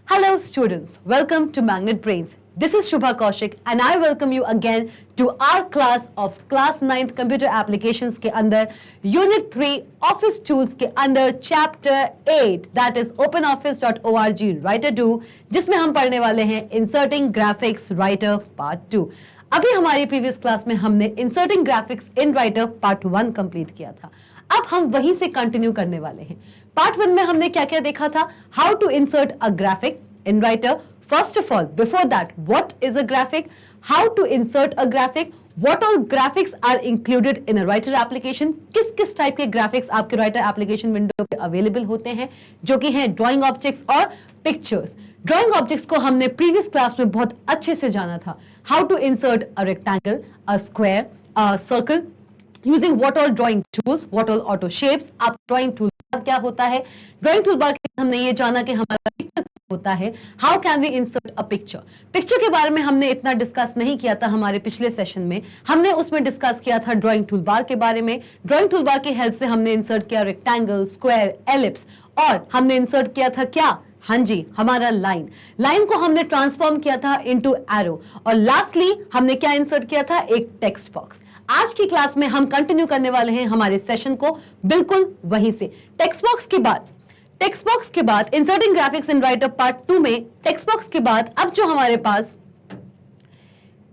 Hello students, welcome to Magnet Brains. This is Shubha Kaushik and I welcome you again to our class of class 9th computer applications के अंदर unit 3 office tools के अंदर chapter 8 that is openoffice.org writer 2 जिसमें हम पढ़ने वाले हैं inserting graphics writer part 2। अभी हमारी प्रीवियस क्लास में हमने inserting graphics in writer part 1 complete किया था। अब हम वहीं से कंटिन्यू करने वाले हैं। पार्ट 1 में हमने क्या क्या देखा था? How to insert a graphic in Writer. First of all, before that, what is a graphic, how to insert a graphic, what all graphics are included in a Writer application, किस किस type के graphics आपके Writer application window पे available होते हैं, जो कि हैं ड्राइंग ऑब्जेक्ट्स और पिक्चर्स। ड्राइंग ऑब्जेक्ट्स को हमने प्रीवियस क्लास में बहुत अच्छे से जाना था। How to insert a rectangle, a square, a circle using what all drawing tools, what all auto shapes. आप ड्राइंग टूल क्या होता है? ड्राइंग टूल बार के हमने ये जाना कि हमारा पिक्चर होता है। How can we insert a picture. Picture के बारे में हमने इतना डिस्कस नहीं किया था हमारे पिछले सेशन में। हमने उसमें डिस्कस किया था ड्राइंग टूल बार के बारे में। ड्राइंग टूल बार की हेल्प से हमने इंसर्ट किया रेक्टेंगल, स्क्वायर, एलिप्स, और हमने इंसर्ट किया था क्या? हाँ जी, हमारा लाइन को हमने ट्रांसफॉर्म किया था इनटू एरो, और लास्टली हमने क्या इंसर्ट किया था? एक टेक्स्ट बॉक्स। आज की क्लास में हम कंटिन्यू करने वाले हैं हमारे सेशन को बिल्कुल वहीं से। टेक्स्ट बॉक्स के बाद inserting graphics in writer part 2 में टेक्स्ट बॉक्स के बाद अब जो हमारे पास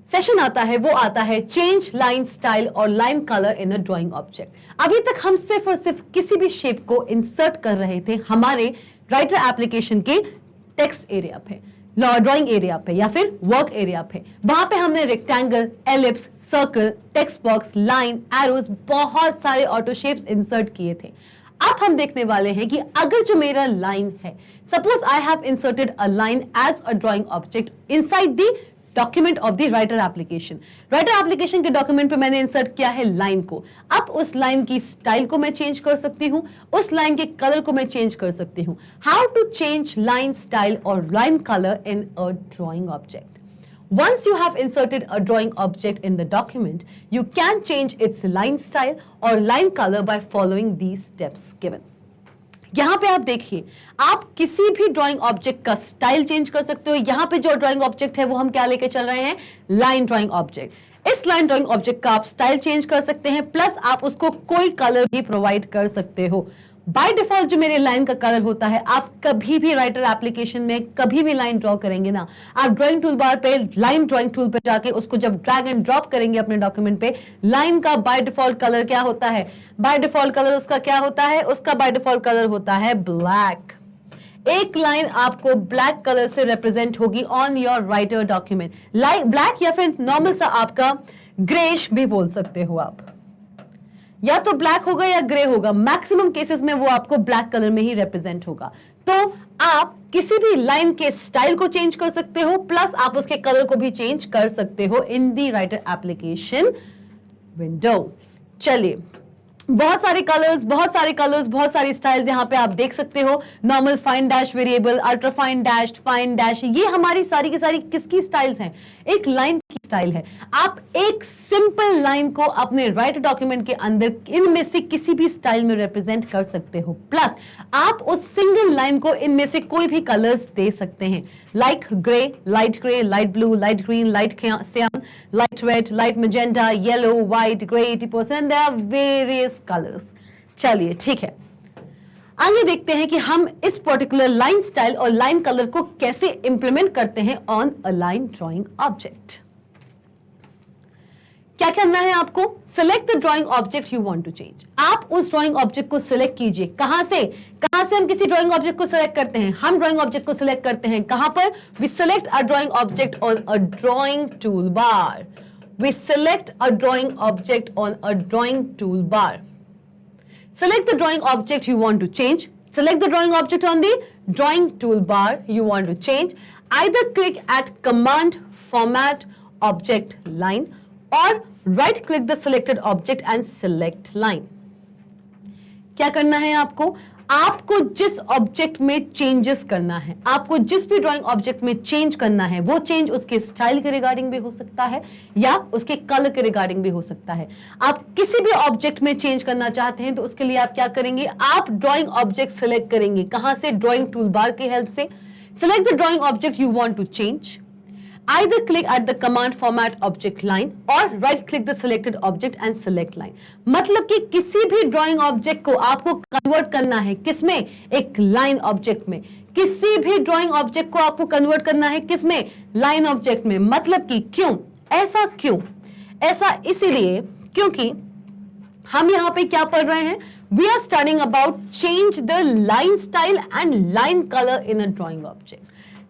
सेशन आता है वो आता है चेंज लाइन स्टाइल और line colour in a drawing object. अभी तक हम सिर्फ और सिर्फ किसी भी शेप को इंसर्ट कर रहे थे हमारे राइटर एप्लीकेशन के टेक्स्ट एरिया पे, ड्राइंग एरिया पे या फिर वर्क एरिया पे। वहां पे हमने rectangle, ellipse, circle, text box, line, arrows, बहुत सारे ऑटो शेप्स इंसर्ट किए थे। अब हम देखने वाले हैं कि अगर जो मेरा लाइन है, suppose I have inserted a line as a drawing object inside the document of the writer application. Writer application के डॉक्यूमेंट पे मैंने इंसर्ट किया है लाइन को। अब उस लाइन की स्टाइल को मैं चेंज कर सकती हूं, उस लाइन के कलर को मैं चेंज कर सकती हूं। How to change line style और line colour in a drawing object. Once you have inserted a drawing object in the document, you can change its line style or line color by following these steps given. यहां पे आप देखिए, आप किसी भी drawing object का style change कर सकते हो। यहां पे जो ड्राइंग ऑब्जेक्ट है वो हम क्या लेके चल रहे हैं? Line drawing object. इस लाइन ड्राइंग ऑब्जेक्ट का आप स्टाइल चेंज कर सकते हैं, प्लस आप उसको कोई कलर भी प्रोवाइड कर सकते हो। बाय डिफॉल्ट जो मेरे लाइन का कलर होता है, आप कभी भी राइटर एप्लीकेशन में कभी भी लाइन ड्रॉ करेंगे ना, आप ड्राइंग टूल बार पे लाइन ड्राइंग टूल पे जाके उसको जब ड्रैग एंड ड्रॉप करेंगे अपने डॉक्यूमेंट पे, लाइन का बाय डिफॉल्ट कलर क्या होता है? बाय डिफॉल्ट कलर उसका क्या होता है? उसका बाय डिफॉल्ट कलर होता है ब्लैक। एक लाइन आपको ब्लैक कलर से रिप्रेजेंट होगी on your writer document. Black या फिर नॉर्मल सा आपका ग्रेश भी बोल सकते हो आप, या तो ब्लैक होगा या ग्रे होगा। मैक्सिमम केसेस में वो आपको ब्लैक कलर में ही रिप्रेजेंट होगा। तो आप किसी भी लाइन के स्टाइल को चेंज कर सकते हो, प्लस आप उसके कलर को भी चेंज कर सकते हो इन दी राइटर एप्लीकेशन विंडो। चलिए, बहुत सारे कलर्स, बहुत सारी स्टाइल्स यहां पे आप देख सकते हो। Normal, fine dash, variable, ultra fine dash, fine dash, ये हमारी सारी की सारी किसकी स्टाइल्स हैं? एक लाइन की स्टाइल है। आप एक सिंपल लाइन को अपने राइटर डॉक्यूमेंट के अंदर इनमें से किसी भी स्टाइल में रिप्रेजेंट कर सकते हो, प्लस आप उस सिंगल लाइन को इनमें से कोई भी कलर्स दे सकते हैं, like grey, light blue, light green, light cyan, light red, light magenta, yellow, white, grey, 80%, there are various colours. चलिए ठीक है, आगे देखते हैं कि हम इस पर्टिकुलर लाइन स्टाइल और लाइन कलर को कैसे इंप्लीमेंट करते हैं on a line drawing object. क्या करना है आपको? Select the drawing object you want to change. आप उस ड्राइंग ऑब्जेक्ट को सिलेक्ट कीजिए। कहां से हम किसी ड्राइंग ऑब्जेक्ट को सिलेक्ट करते हैं? हम ड्राइंग ऑब्जेक्ट को सिलेक्ट करते हैं कहां पर? We select a drawing object on a drawing tool bar. We select a drawing object on a drawing tool bar. Select the drawing object you want to change. Select the drawing object on the drawing toolbar you want to change. Either click at Command, Format, Object, Line, or right click the selected object and select line. क्या करना है आपको? आपको जिस object में changes करना है, आपको जिस भी ड्राइंग ऑब्जेक्ट में चेंज करना है, वो चेंज उसके स्टाइल के रिगार्डिंग भी हो सकता है या उसके कलर के रिगार्डिंग भी हो सकता है। आप किसी भी ऑब्जेक्ट में चेंज करना चाहते हैं तो उसके लिए आप क्या करेंगे? आप ड्राइंग ऑब्जेक्ट सिलेक्ट करेंगे। कहां से? ड्राइंग टूल बार की हेल्प से। Select the drawing object you want to change. Either click at the command format object line or right click the selected object and select line. मतलब कि किसी भी drawing object को आपको convert करना है किसमें, एक लाइन ऑब्जेक्ट में. किसी भी ड्राइंग ऑब्जेक्ट को आपको कन्वर्ट करना है किसमें, लाइन ऑब्जेक्ट में. मतलब कि क्यों क्यों ऐसा इसीलिए क्योंकि हम यहां पे क्या पढ़ रहे हैं, we are studying about change the line style and line colour in a drawing object.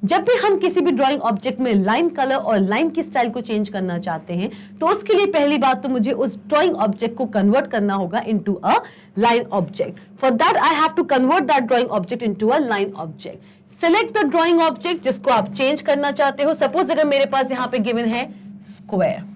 जब भी हम किसी भी ड्राइंग ऑब्जेक्ट में लाइन कलर और लाइन की स्टाइल को चेंज करना चाहते हैं तो उसके लिए पहली बात तो मुझे उस ड्राइंग ऑब्जेक्ट को कन्वर्ट करना होगा into a line object. For that I have to convert that drawing object into a line object. Select the drawing object जिसको आप चेंज करना चाहते हो. सपोज अगर मेरे पास यहां पे गिवन है स्क्वायर,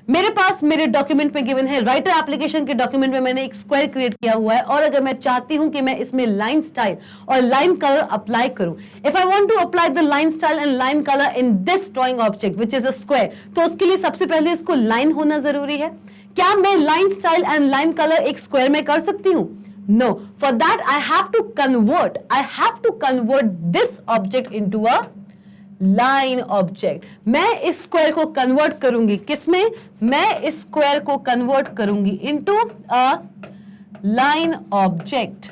मेरे पास मेरे डॉक्यूमेंट में गिवन है, राइटर एप्लीकेशन के डॉक्यूमेंट में मैंने एक स्क्वायर क्रिएट किया हुआ है और अगर मैं चाहती हूं कि मैं इसमें लाइन स्टाइल और लाइन कलर अप्लाई करूं, if I want to apply the line style and line colour in this drawing object which is a square, तो उसके लिए सबसे पहले इसको लाइन होना जरूरी है. क्या मैं line style and line colour एक स्क्वायर में कर सकती हूं? No. For that I have to convert this object into a line object. मैं इस स्क्वायर को कन्वर्ट करूंगी किसमें, मैं इस स्क्वायर को कन्वर्ट करूंगी इनटू अ लाइन ऑब्जेक्ट.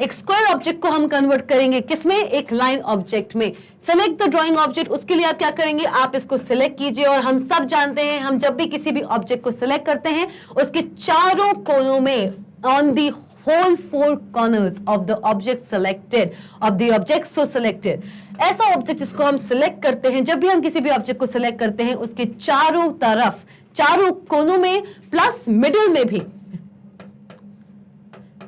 एक स्क्वायर ऑब्जेक्ट को हम कन्वर्ट करेंगे किसमें, एक लाइन ऑब्जेक्ट में. सेलेक्ट द ड्राइंग ऑब्जेक्ट, उसके लिए आप क्या करेंगे, आप इसको सिलेक्ट कीजिए. और हम सब जानते हैं हम जब भी किसी भी ऑब्जेक्ट को सिलेक्ट करते हैं उसके चारों कोनों में on the whole four corners of the object selected, of the object so selected, ऐसा ऑब्जेक्ट जिसको हम सिलेक्ट करते हैं, जब भी हम किसी भी ऑब्जेक्ट को सिलेक्ट करते हैं उसके चारों तरफ, चारों कोनों में प्लस मिडिल में भी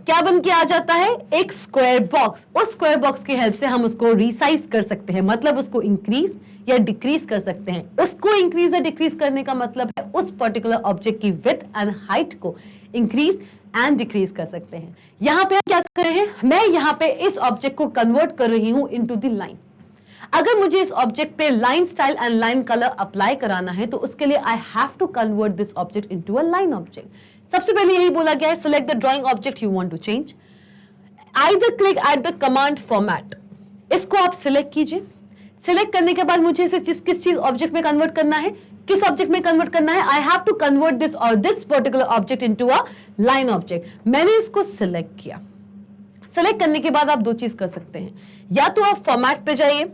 क्या बन के आ जाता है, एक स्क्वायर बॉक्स. उस स्क्वायर बॉक्स की हेल्प से हम उसको रिसाइज कर सकते हैं, मतलब उसको इंक्रीज या डिक्रीज कर सकते हैं. उसको इंक्रीज या डिक्रीज करने का मतलब है उस पर्टिकुलर ऑब्जेक्ट की विड्थ एंड हाइट को इंक्रीज एंड डिक्रीज कर सकते हैं. यहां पे हम क्या कर रहे हैं, मैं यहां पे इस ऑब्जेक्ट को कन्वर्ट कर रही हूं इनटू द लाइन. अगर मुझे इस ऑब्जेक्ट पे line style and line colour apply कराना है तो उसके लिए I have to convert this object into a line object. सबसे पहले यही बोला गया है, select the drawing object you want to change. Either click at the command format, इसको आप सिलेक्ट कीजिए. सिलेक्ट करने के बाद मुझे इसे किस चीज ऑब्जेक्ट में कन्वर्ट करना है, किस ऑब्जेक्ट में कन्वर्ट करना है, I have to convert this और this particular object into a line object. मैंने इसको सिलेक्ट किया. सिलेक्ट करने के बाद आप दो चीज कर सकते हैं, या तो आप फॉर्मेट पे जाइए,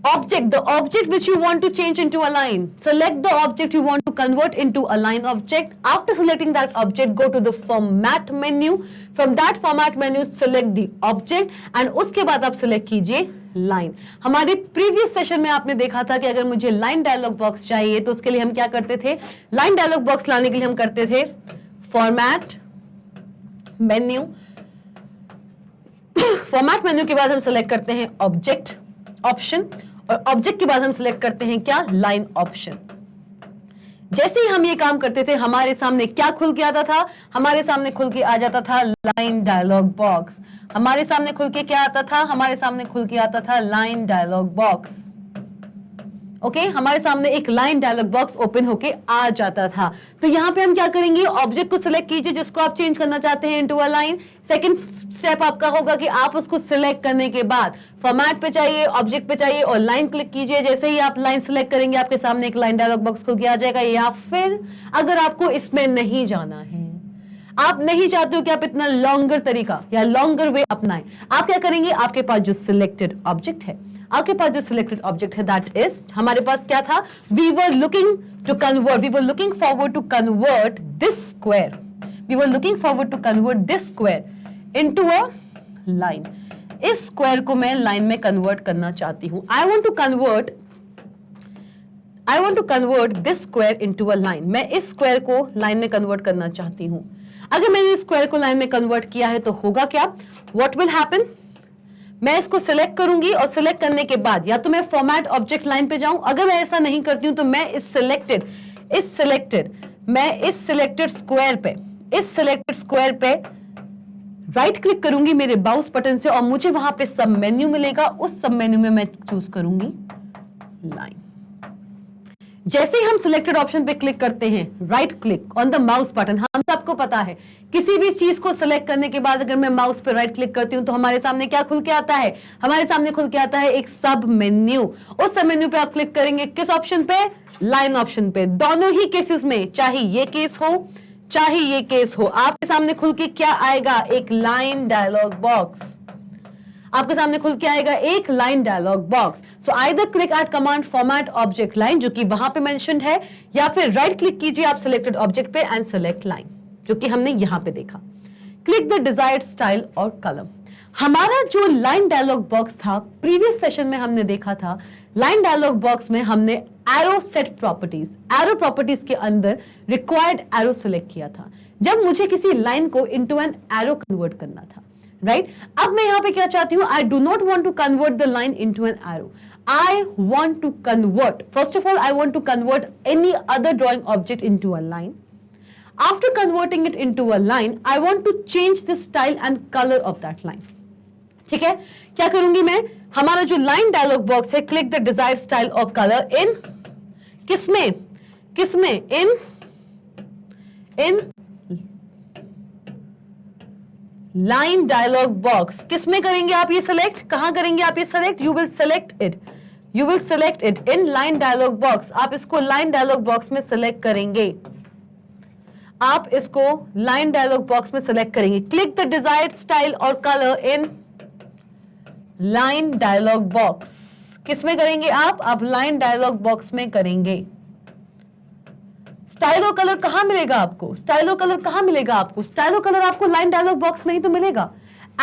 object, the object which you want to change into a line, select the object you want to convert into a line object. After selecting that object, go to the format menu. From that format menu, select the object and उसके बाद आप select कीजिए line. हमारे previous session में आपने देखा था कि अगर मुझे line dialog box चाहिए तो उसके लिए हम क्या करते थे, line dialog box लाने के लिए हम करते थे format menu. फॉर्मेट मेन्यू के बाद हम सिलेक्ट करते हैं ऑब्जेक्ट ऑप्शन और ऑब्जेक्ट के बाद हम सिलेक्ट करते हैं क्या, लाइन ऑप्शन. जैसे ही हम ये काम करते थे हमारे सामने क्या खुल के आता था, हमारे सामने खुल के आ जाता था लाइन डायलॉग बॉक्स. हमारे सामने खुल के क्या आता था, हमारे सामने खुल के आता था लाइन डायलॉग बॉक्स. ओके हमारे सामने एक लाइन डायलॉग बॉक्स ओपन होके आ जाता था. तो यहां पे हम क्या करेंगे, ऑब्जेक्ट को सिलेक्ट कीजिए जिसको आप चेंज करना चाहते हैं into a line. Second step आपका होगा कि आप उसको सिलेक्ट करने के बाद फॉर्मेट पे चाहिए, ऑब्जेक्ट पे चाहिए और लाइन क्लिक कीजिए. जैसे ही आप लाइन सिलेक्ट करेंगे आपके सामने एक लाइन डायलॉग बॉक्स खुल के आ जाएगा. या फिर अगर आपको इसमें नहीं जाना है, आप नहीं चाहते हो कि आप इतना लॉन्गर तरीका या लॉन्गर वे अपनाएं, आप क्या करेंगे, आपके पास जो सिलेक्टेड ऑब्जेक्ट है, आपके पास जो सिलेक्टेड ऑब्जेक्ट है दैट इज, हमारे पास क्या था, we were looking forward to convert this square, we were looking forward to convert this square into a line. इस स्क्वायर को मैं लाइन में कन्वर्ट करना चाहती हूं. I want to convert this square into a line. मैं इस square को लाइन में कन्वर्ट करना चाहती हूं. अगर मैंने इस स्क्वायर को लाइन में कन्वर्ट किया है तो होगा क्या, व्हाट विल हैपन, मैं इसको सिलेक्ट करूंगी और सिलेक्ट करने के बाद या तो मैं फॉर्मेट ऑब्जेक्ट लाइन पे जाऊं. अगर मैं ऐसा नहीं करती हूं तो मैं इस सिलेक्टेड स्क्वायर पे राइट क्लिक करूंगी मेरे माउस बटन से और मुझे वहां पे सब मेन्यू मिलेगा. उस सब मेन्यू में मैं चूज करूंगी लाइन. जैसे ही हम सिलेक्टेड ऑप्शन पे क्लिक करते हैं, right click on the mouse button, हम सबको पता है किसी भी चीज को सिलेक्ट करने के बाद अगर मैं माउस पे राइट क्लिक करती हूं तो हमारे सामने क्या खुल के आता है? हमारे सामने खुल के आता है एक सब मेन्यू। उस सब मेन्यू पे आप क्लिक करेंगे किस ऑप्शन पे? लाइन ऑप्शन पे। दोनों ही केसेस में, चाहे ये केस हो चाहे ये केस हो, आपके सामने खुल के क्या आएगा? एक लाइन डायलॉग बॉक्स। आपके सामने खुल के आएगा एक line dialog box. So either click at command format object line, जो कि वहां पे मेंशन्ड है, या फिर राइट क्लिक कीजिए आप सिलेक्टेड ऑब्जेक्ट पे एंड सेलेक्ट लाइन, जो कि हमने यहां पे देखा। क्लिक द डिजायर्ड स्टाइल और कलम। हमारा जो लाइन डायलॉग बॉक्स था, प्रीवियस सेशन में हमने देखा था, लाइन डायलॉग बॉक्स में हमने arrow set properties, arrow properties के अंदर रिक्वायर्ड एरो सिलेक्ट किया था जब मुझे किसी लाइन को इनटू एन एरो कन्वर्ट करना था, राइट? अब मैं यहां पे क्या चाहती हूं? I do not want to convert the line into an arrow. I want to convert, first of all, I want to convert any other drawing object into a line. After converting it into a line, I want to change the style and color of that line. ठीक है? क्या करूंगी मैं? हमारा जो line dialog box है, click the desired style और colour in किसमें? किसमें? In line dialog box. किसमें करेंगे आप ये सिलेक्ट? कहां करेंगे आप ये select? You will select it in line dialog box. आप इसको लाइन डायलॉग बॉक्स में सिलेक्ट करेंगे। आप इसको लाइन डायलॉग बॉक्स में सिलेक्ट करेंगे। क्लिक द डिजायर्ड स्टाइल और colour in line dialog box. किसमें करेंगे आप लाइन डायलॉग बॉक्स में करेंगे। स्टाइल और कलर कहां मिलेगा आपको? स्टाइल और कलर कहां मिलेगा आपको? स्टाइल और कलर आपको लाइन डायलॉग बॉक्स में ही तो मिलेगा।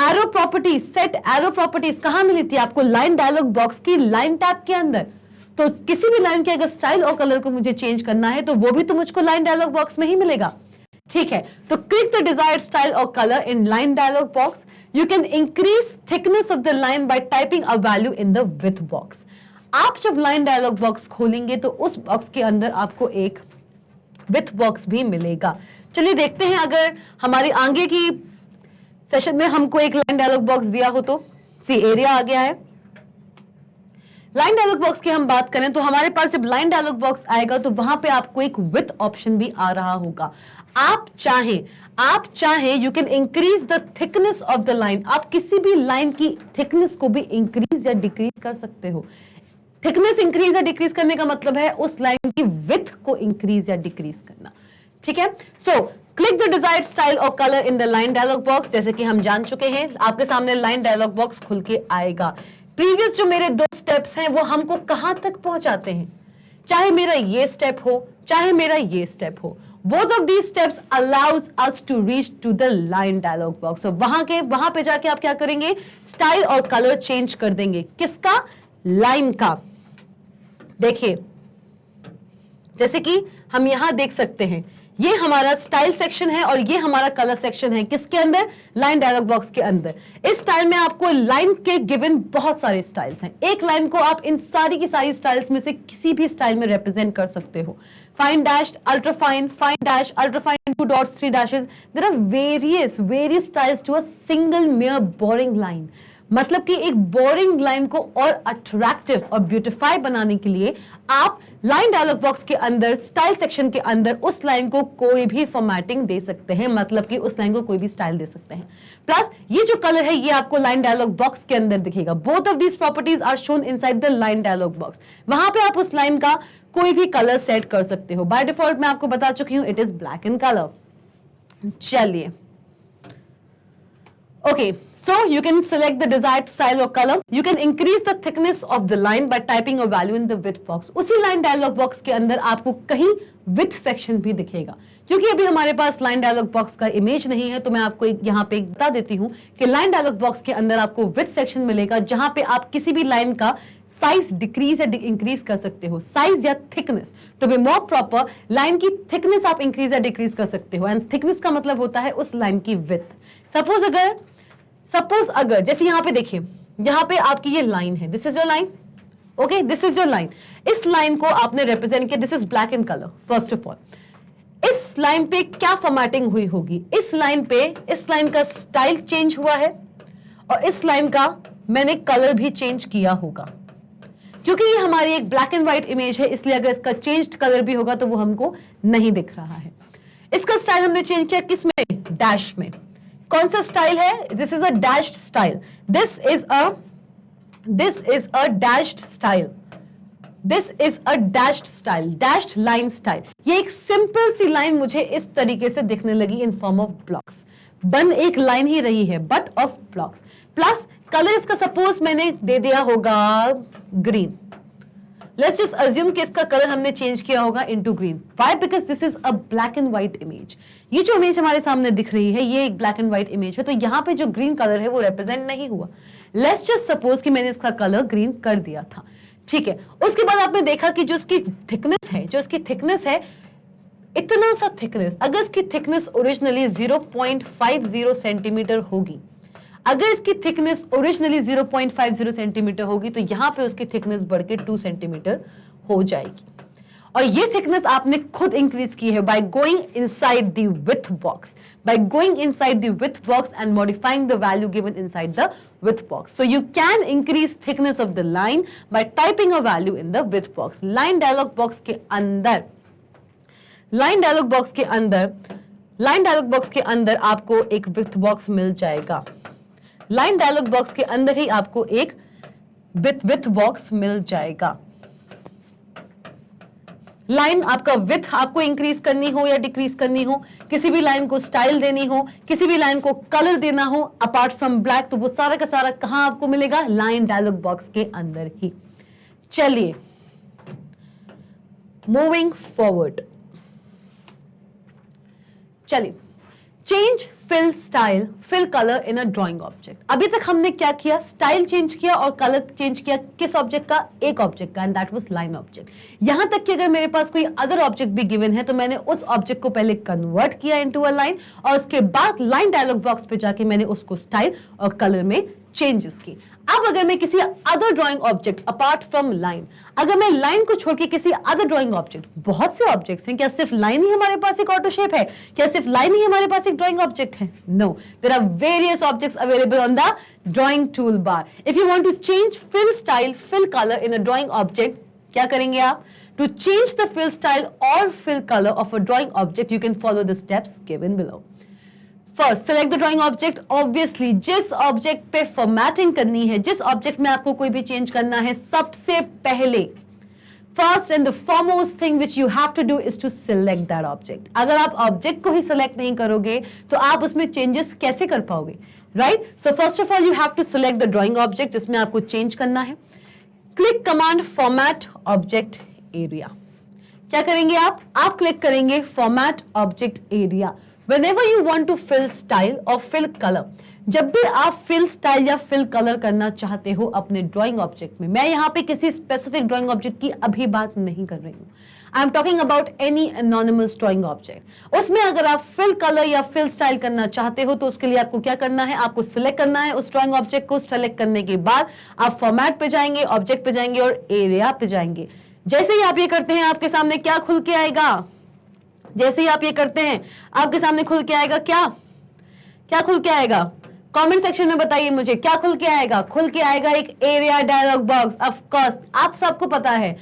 Arrow properties, set arrow properties कहां मिली थी आपको? लाइन डायलॉग बॉक्स की लाइन टैब के अंदर। तो किसी भी लाइन के अगर स्टाइल और कलर को मुझे चेंज करना है तो वो भी तो मुझको लाइन डायलॉग बॉक्स में ही मिलेगा। ठीक है, तो क्लिक द डिजायर्ड स्टाइल और colour in line dialog box. You can increase thickness of the line by typing a value in the width box. आप जब लाइन डायलॉग बॉक्स खोलेंगे तो उस बॉक्स के अंदर आपको एक विथ बॉक्स भी मिलेगा। चलिए देखते हैं, अगर हमारी आगे की सेशन में हमको एक लाइन डायलॉग बॉक्स दिया हो तो। सी एरिया आ गया है। लाइन डायलॉग बॉक्स की हम बात करें तो हमारे पास जब लाइन डायलॉग बॉक्स आएगा तो वहां पे आपको एक विथ ऑप्शन भी आ रहा होगा। आप चाहे you can increase the thickness of the line. आप किसी भी लाइन की थिकनेस को भी इंक्रीज या डिक्रीज कर सकते हो। थिकनेस इंक्रीज या डिक्रीज करने का मतलब है उस लाइन की विड्थ को इंक्रीज या डिक्रीज करना। ठीक है, so click the desired style और colour in the line dialog box. जैसे कि हम जान चुके हैं, आपके सामने लाइन डायलॉग बॉक्स खुल के आएगा। प्रीवियस जो मेरे 2 स्टेप्स हैं वो हमको कहां तक पहुंचाते हैं? चाहे मेरा ये स्टेप हो चाहे मेरा ये स्टेप हो, both of these steps allows us to reach to the line dialog box। so वहां पे जाके आप क्या करेंगे? स्टाइल और कलर चेंज कर देंगे। किसका? लाइन का। देखिए, जैसे कि हम यहां देख सकते हैं, ये हमारा स्टाइल सेक्शन है और ये हमारा कलर सेक्शन है। किसके अंदर? लाइन डायलॉग बॉक्स के अंदर। इस स्टाइल में आपको लाइन के गिवन बहुत सारे स्टाइल्स हैं। एक लाइन को आप इन सारी की सारी स्टाइल्स में से किसी भी स्टाइल में रिप्रेजेंट कर सकते हो। Fine dash, ultra fine, fine dash, ultra fine, 2 dots, 3 dashes. There are various styles to a single mere boring line. मतलब कि एक बोरिंग लाइन को और अट्रैक्टिव और ब्यूटिफाई बनाने के लिए आप लाइन डायलॉग बॉक्स के अंदर स्टाइल सेक्शन के अंदर उस लाइन को कोई भी फॉर्मेटिंग दे सकते हैं। मतलब कि उस लाइन को कोई भी स्टाइल दे सकते हैं। प्लस ये जो कलर है ये आपको लाइन डायलॉग बॉक्स के अंदर दिखेगा। Both of these properties are shown inside the line dialog box. वहां पे आप उस लाइन का कोई भी कलर सेट कर सकते हो। बाय डिफॉल्ट मैं आपको बता चुकी हूं, it is black in colour. चलिए, okay, so you can select the desired style or color. You can increase the thickness of the line by typing a value in the width box। उसी line dialog box के अंदर आपको कहीं with section भी दिखेगा। क्योंकि अभी हमारे पास लाइन डायलॉग बॉक्स का इमेज नहीं है तो मैं आपको यहाँ पे बता देती हूँ कि लाइन डायलॉग बॉक्स के अंदर आपको विथ सेक्शन मिलेगा, जहां पे आप किसी भी लाइन का साइज डिक्रीज या इंक्रीज कर सकते हो। साइज या thickness, to be more proper, line की थिकनेस आप इंक्रीज या डिक्रीज कर सकते हो। एंड थिकनेस का मतलब होता है उस लाइन की विथ। सपोज अगर जैसे यहां पे देखिए, यहां पे आपकी ये लाइन है, this is your line, okay, this is your line. इस लाइन को आपने रिप्रेजेंट किया, this is black in colour. First of all, इस लाइन पे क्या फॉर्मेटिंग हुई होगी? इस लाइन पे, इस लाइन का स्टाइल चेंज हुआ है और इस लाइन का मैंने कलर भी चेंज किया होगा। क्योंकि ये हमारी एक ब्लैक एंड व्हाइट इमेज है, इसलिए अगर इसका चेंज्ड कलर भी होगा तो वो हमको नहीं दिख रहा है। इसका स्टाइल हमने चेंज किया किसमें? डैश में। कौन सा स्टाइल है? This is a dashed style. This is a dashed style. This is a dashed style, dashed line style. ये एक सिंपल सी लाइन मुझे इस तरीके से दिखने लगी इन फॉर्म ऑफ ब्लॉक्स। बन एक लाइन ही रही है but of blocks. Plus colour इसका सपोज मैंने दे दिया होगा ग्रीन। लेट्स जस्ट अज्यूम कि इसका कलर हमने चेंज किया होगा into green. Why? Because this is a black and white image. ये जो इमेज हमारे सामने दिख रही है ये एक ब्लैक एंड व्हाइट इमेज है, तो यहाँ पे जो ग्रीन कलर है वो रिप्रेजेंट नहीं हुआ। लेट्स जस्ट सपोज कि मैंने इसका कलर ग्रीन कर दिया था, ठीक है। उसके बाद आपने देखा कि जो इसकी थिकनेस है इतना सा थिकनेस, अगर इसकी थिकनेस ओरिजिनली 0.50 सेंटीमीटर होगी, अगर इसकी थिकनेस ओरिजिनली 0.50 सेंटीमीटर होगी तो यहां पे उसकी थिकनेस बढ़ के 2 सेंटीमीटर हो जाएगी। और ये थिकनेस आपने खुद इंक्रीज की है by going inside the width box, by going inside the width box and modifying the value given inside the width box. So you can increase thickness of the line by typing a value in the width box. Line dialog box के अंदर आपको एक width box मिल जाएगा। Line dialog box के अंदर ही आपको एक width box मिल जाएगा। लाइन आपका विथ आपको इंक्रीज करनी हो या डिक्रीज करनी हो, किसी भी लाइन को स्टाइल देनी हो, किसी भी लाइन को कलर देना हो अपार्ट फ्रॉम ब्लैक, तो वो सारा का सारा कहां आपको मिलेगा? लाइन डायलॉग बॉक्स के अंदर ही। चलिए मूविंग फॉरवर्ड, चलिए change fill style fill colour in a drawing object. अभी तक हमने क्या किया? स्टाइल चेंज किया और कलर चेंज किया। किस ऑब्जेक्ट का? एक ऑब्जेक्ट का, and that was line object. यहां तक कि अगर मेरे पास कोई अदर ऑब्जेक्ट भी गिवन है तो मैंने उस ऑब्जेक्ट को पहले कन्वर्ट किया इनटू अ लाइन और उसके बाद लाइन डायलॉग बॉक्स पे जाके मैंने उसको स्टाइल और कलर में चेंजेस की। अब अगर मैं किसी other drawing object apart from line, अगर मैं लाइन को छोड़ के किसी अदर ड्राइंग ऑब्जेक्ट, बहुत से ऑब्जेक्ट्स हैं, क्या सिर्फ लाइन ही हमारे पास एक ऑटो शेप है? क्या सिर्फ लाइन ही हमारे पास एक ड्राइंग ऑब्जेक्ट है? No, there are various objects available on the drawing tool bar. If you want to change fill style fill colour in a drawing object, क्या करेंगे आप? To change the fill style or fill color of a drawing object, you can follow the steps given below. First, select the drawing object. Obviously, जिस object पे formatting करनी है, जिस object में आपको कोई भी चेंज करना है, सबसे पहले first and the foremost thing which you have to do is to select that object. अगर आप ऑब्जेक्ट को ही सिलेक्ट नहीं करोगे तो आप उसमें चेंजेस कैसे कर पाओगे? Right? So first of all you have to select the drawing object जिसमें आपको चेंज करना है। Click command format object area. क्या करेंगे आप? क्लिक करेंगे format object area whenever you want to fill style or fill color। जब भी आप fill style या fill color करना चाहते हो अपने ड्राइंग ऑब्जेक्ट में, मैं यहाँ पे किसी स्पेसिफिक ड्राइंग ऑब्जेक्ट की अभी बात नहीं कर रही हूँ, I am talking about any anonymous drawing object. उसमें अगर आप fill color या fill style करना चाहते हो तो उसके लिए आपको क्या करना है? आपको सिलेक्ट करना है उस ड्राइंग ऑब्जेक्ट को। सिलेक्ट करने के बाद आप फॉर्मेट पे जाएंगे, ऑब्जेक्ट पे जाएंगे और एरिया पे जाएंगे। जैसे ही आप ये करते हैं आपके सामने क्या खुल के आएगा? जैसे ही आप ये करते हैं आपके सामने खुल के आएगा क्या खुल के आएगा? कमेंट सेक्शन में बताइए मुझे क्या खुल के आएगा। खुल के आएगा एक area dialog box. Of course आप सबको पता है,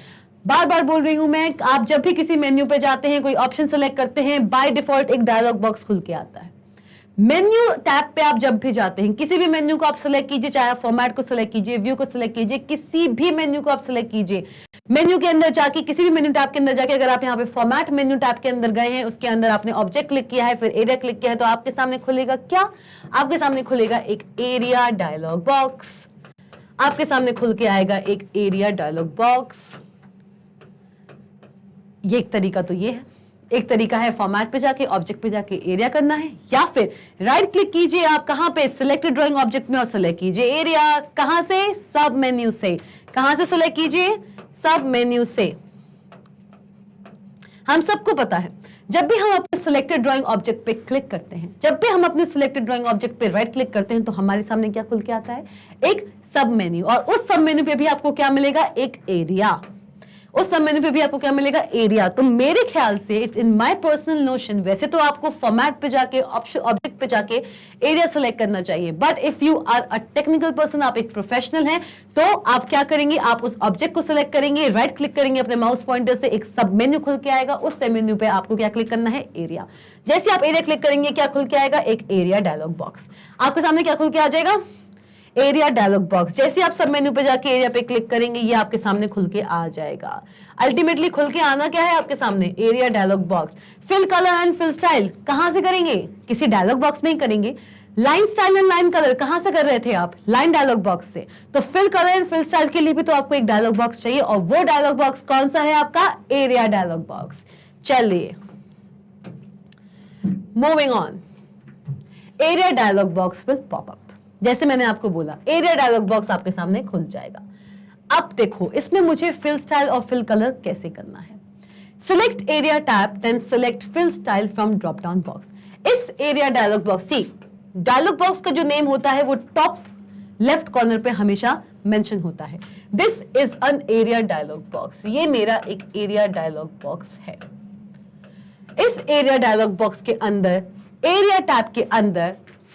बार बार बोल रही हूं मैं, आप जब भी किसी मेन्यू पे जाते हैं, कोई ऑप्शन सेलेक्ट करते हैं, बाय डिफॉल्ट एक डायलॉग बॉक्स खुल के आता है। मेन्यू टैब पे आप जब भी जाते हैं, किसी भी मेन्यू को आप सिलेक्ट कीजिए, चाहे आप फॉर्मेट को सिलेक्ट कीजिए, व्यू को सिलेक्ट कीजिए, किसी भी मेन्यू को आप सिलेक्ट कीजिए। मेन्यू के अंदर जाके, किसी भी मेन्यू टैब के अंदर जाके, अगर आप यहाँ पे फॉर्मेट मेन्यू टैब के अंदर गए हैं, उसके अंदर आपने ऑब्जेक्ट क्लिक किया है, फिर एरिया क्लिक किया है, तो आपके सामने खुलेगा क्या? आपके सामने खुलेगा एक एरिया डायलॉग बॉक्स। आपके सामने खुल के आएगा एक एरिया डायलॉग बॉक्स। ये एक तरीका तो ये है। एक तरीका है फॉर्मेट पे जाके, ऑब्जेक्ट पे जाके एरिया करना है, या फिर राइट क्लिक कीजिए आप कहां पे? सिलेक्टेड ड्राइंग ऑब्जेक्ट में और सिलेक्ट कीजिए एरिया। कहां से? सब मेन्यू से। कहां से सिलेक्ट कीजिए? सब मेन्यू से। हम सबको पता है, जब भी हम अपने सिलेक्टेड ड्राइंग ऑब्जेक्ट पे क्लिक करते हैं, जब भी हम अपने सिलेक्टेड ड्राइंग ऑब्जेक्ट पे राइट क्लिक करते हैं, तो हमारे सामने क्या खुल के आता है? एक सब मेन्यू। और उस सब मेन्यू पे भी आपको क्या मिलेगा? एक एरिया। उस सब मेन्यू पे भी आपको क्या मिलेगा, एरिया। तो मेरे ख्याल से इन माय पर्सनल नोशन वैसे तो आपको फॉर्मेट पे जाके ऑब्जेक्ट पे जाके एरिया सेलेक्ट करना चाहिए, but if you are a technical person, आप एक प्रोफेशनल हैं, तो आप क्या करेंगे, आप उस ऑब्जेक्ट को सिलेक्ट करेंगे, राइट क्लिक करेंगे अपने माउस पॉइंटर से, एक सब मेन्यू खुल के आएगा, उस सब मेन्यू पे आपको क्या क्लिक करना है, एरिया। जैसे आप एरिया क्लिक करेंगे क्या खुल के आएगा, एक एरिया डायलॉग बॉक्स आपके सामने क्या खुल के आ जाएगा, एरिया डायलॉग बॉक्स। जैसे आप सब मेन्यू पे जाके एरिया पे क्लिक करेंगे ये आपके सामने खुल के आ जाएगा। अल्टीमेटली खुल के आना क्या है आपके सामने, area dialog box. Fill colour and fill style कहां से करेंगे, किसी डायलॉग बॉक्स में ही करेंगे। Line style and line colour कहां से कर रहे थे आप, लाइन डायलॉग बॉक्स से। तो fill colour and fill style के लिए भी तो आपको एक डायलॉग बॉक्स चाहिए, और वो डायलॉग बॉक्स कौन सा है आपका, एरिया डायलॉग बॉक्स। चलिए moving on, area dialog box will pop up. जैसे मैंने आपको बोला एरिया डायलॉग बॉक्स आपके सामने खुल जाएगा। अब देखो इसमें मुझे फिल स्टाइल और फिल कलर कैसे करना है। Select area tab then select fill style from drop down box. इस area dialog box, see dialog box का जो नेम होता है वो टॉप लेफ्ट कॉर्नर पे हमेशा मेंशन होता है। This is an area dialog box, ये मेरा एक एरिया डायलॉग बॉक्स है। इस एरिया डायलॉग बॉक्स के अंदर एरिया टैब के अंदर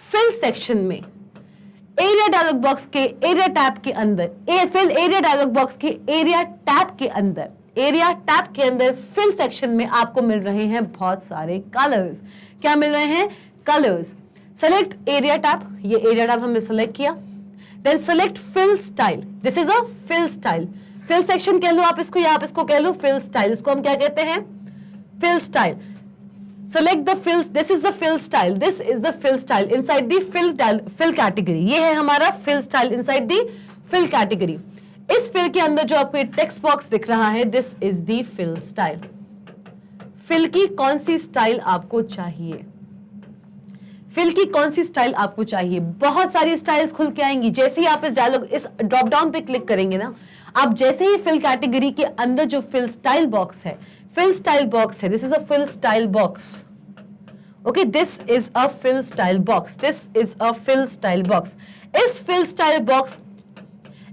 फिल सेक्शन में, एरिया डायलॉग बॉक्स के एरिया टैब के अंदर, फिल एरिया डायलॉग बॉक्स के एरिया टैब के अंदर, एरिया टैब के अंदर फिल सेक्शन में आपको मिल रहे हैं बहुत सारे कलर्स। क्या मिल रहे हैं, कलर्स। सेलेक्ट एरिया टैब, ये एरिया टैब हमने सेलेक्ट किया। Then select fill style, this is a fill style. Fill section कह लो आप इसको, या आप इसको कह लो फिल स्टाइल। इसको हम क्या कहते हैं, fill style. Select the fills. This is the fill style. This is the fill style inside the fill category. ये है हमारा fill style inside the fill category. इस fill के अंदर जो आपको टेक्स्ट बॉक्स दिख रहा है, this is the fill style. fill की कौन सी स्टाइल आपको चाहिए, फिल की कौन सी स्टाइल आपको चाहिए। बहुत सारी स्टाइल्स खुल के आएंगी। जैसे ही आप इस डायलॉग, इस ड्रॉप डाउन पे क्लिक करेंगे ना, आप जैसे ही फिल कैटेगरी के अंदर जो फिल स्टाइल बॉक्स है, फिल स्टाइल बॉक्स है, this is a fill style box. Okay, this is a fill style box, this is a fill style box. इस फिल स्टाइल बॉक्स,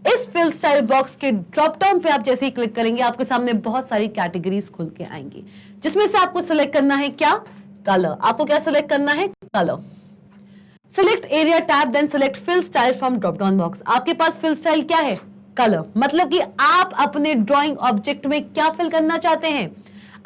इस फिल स्टाइल बॉक्स के drop down पे आप जैसे ही click करेंगे, आपके सामने बहुत सारी कैटेगरीज खुल के आएंगी, जिसमें से आपको सिलेक्ट करना है क्या, कलर। आपको क्या सिलेक्ट करना है, colour. Select area tab then select fill style from drop down box. आपके पास फिल स्टाइल क्या है, कलर। मतलब कि आप अपने ड्राइंग ऑब्जेक्ट में क्या फिल करना चाहते हैं,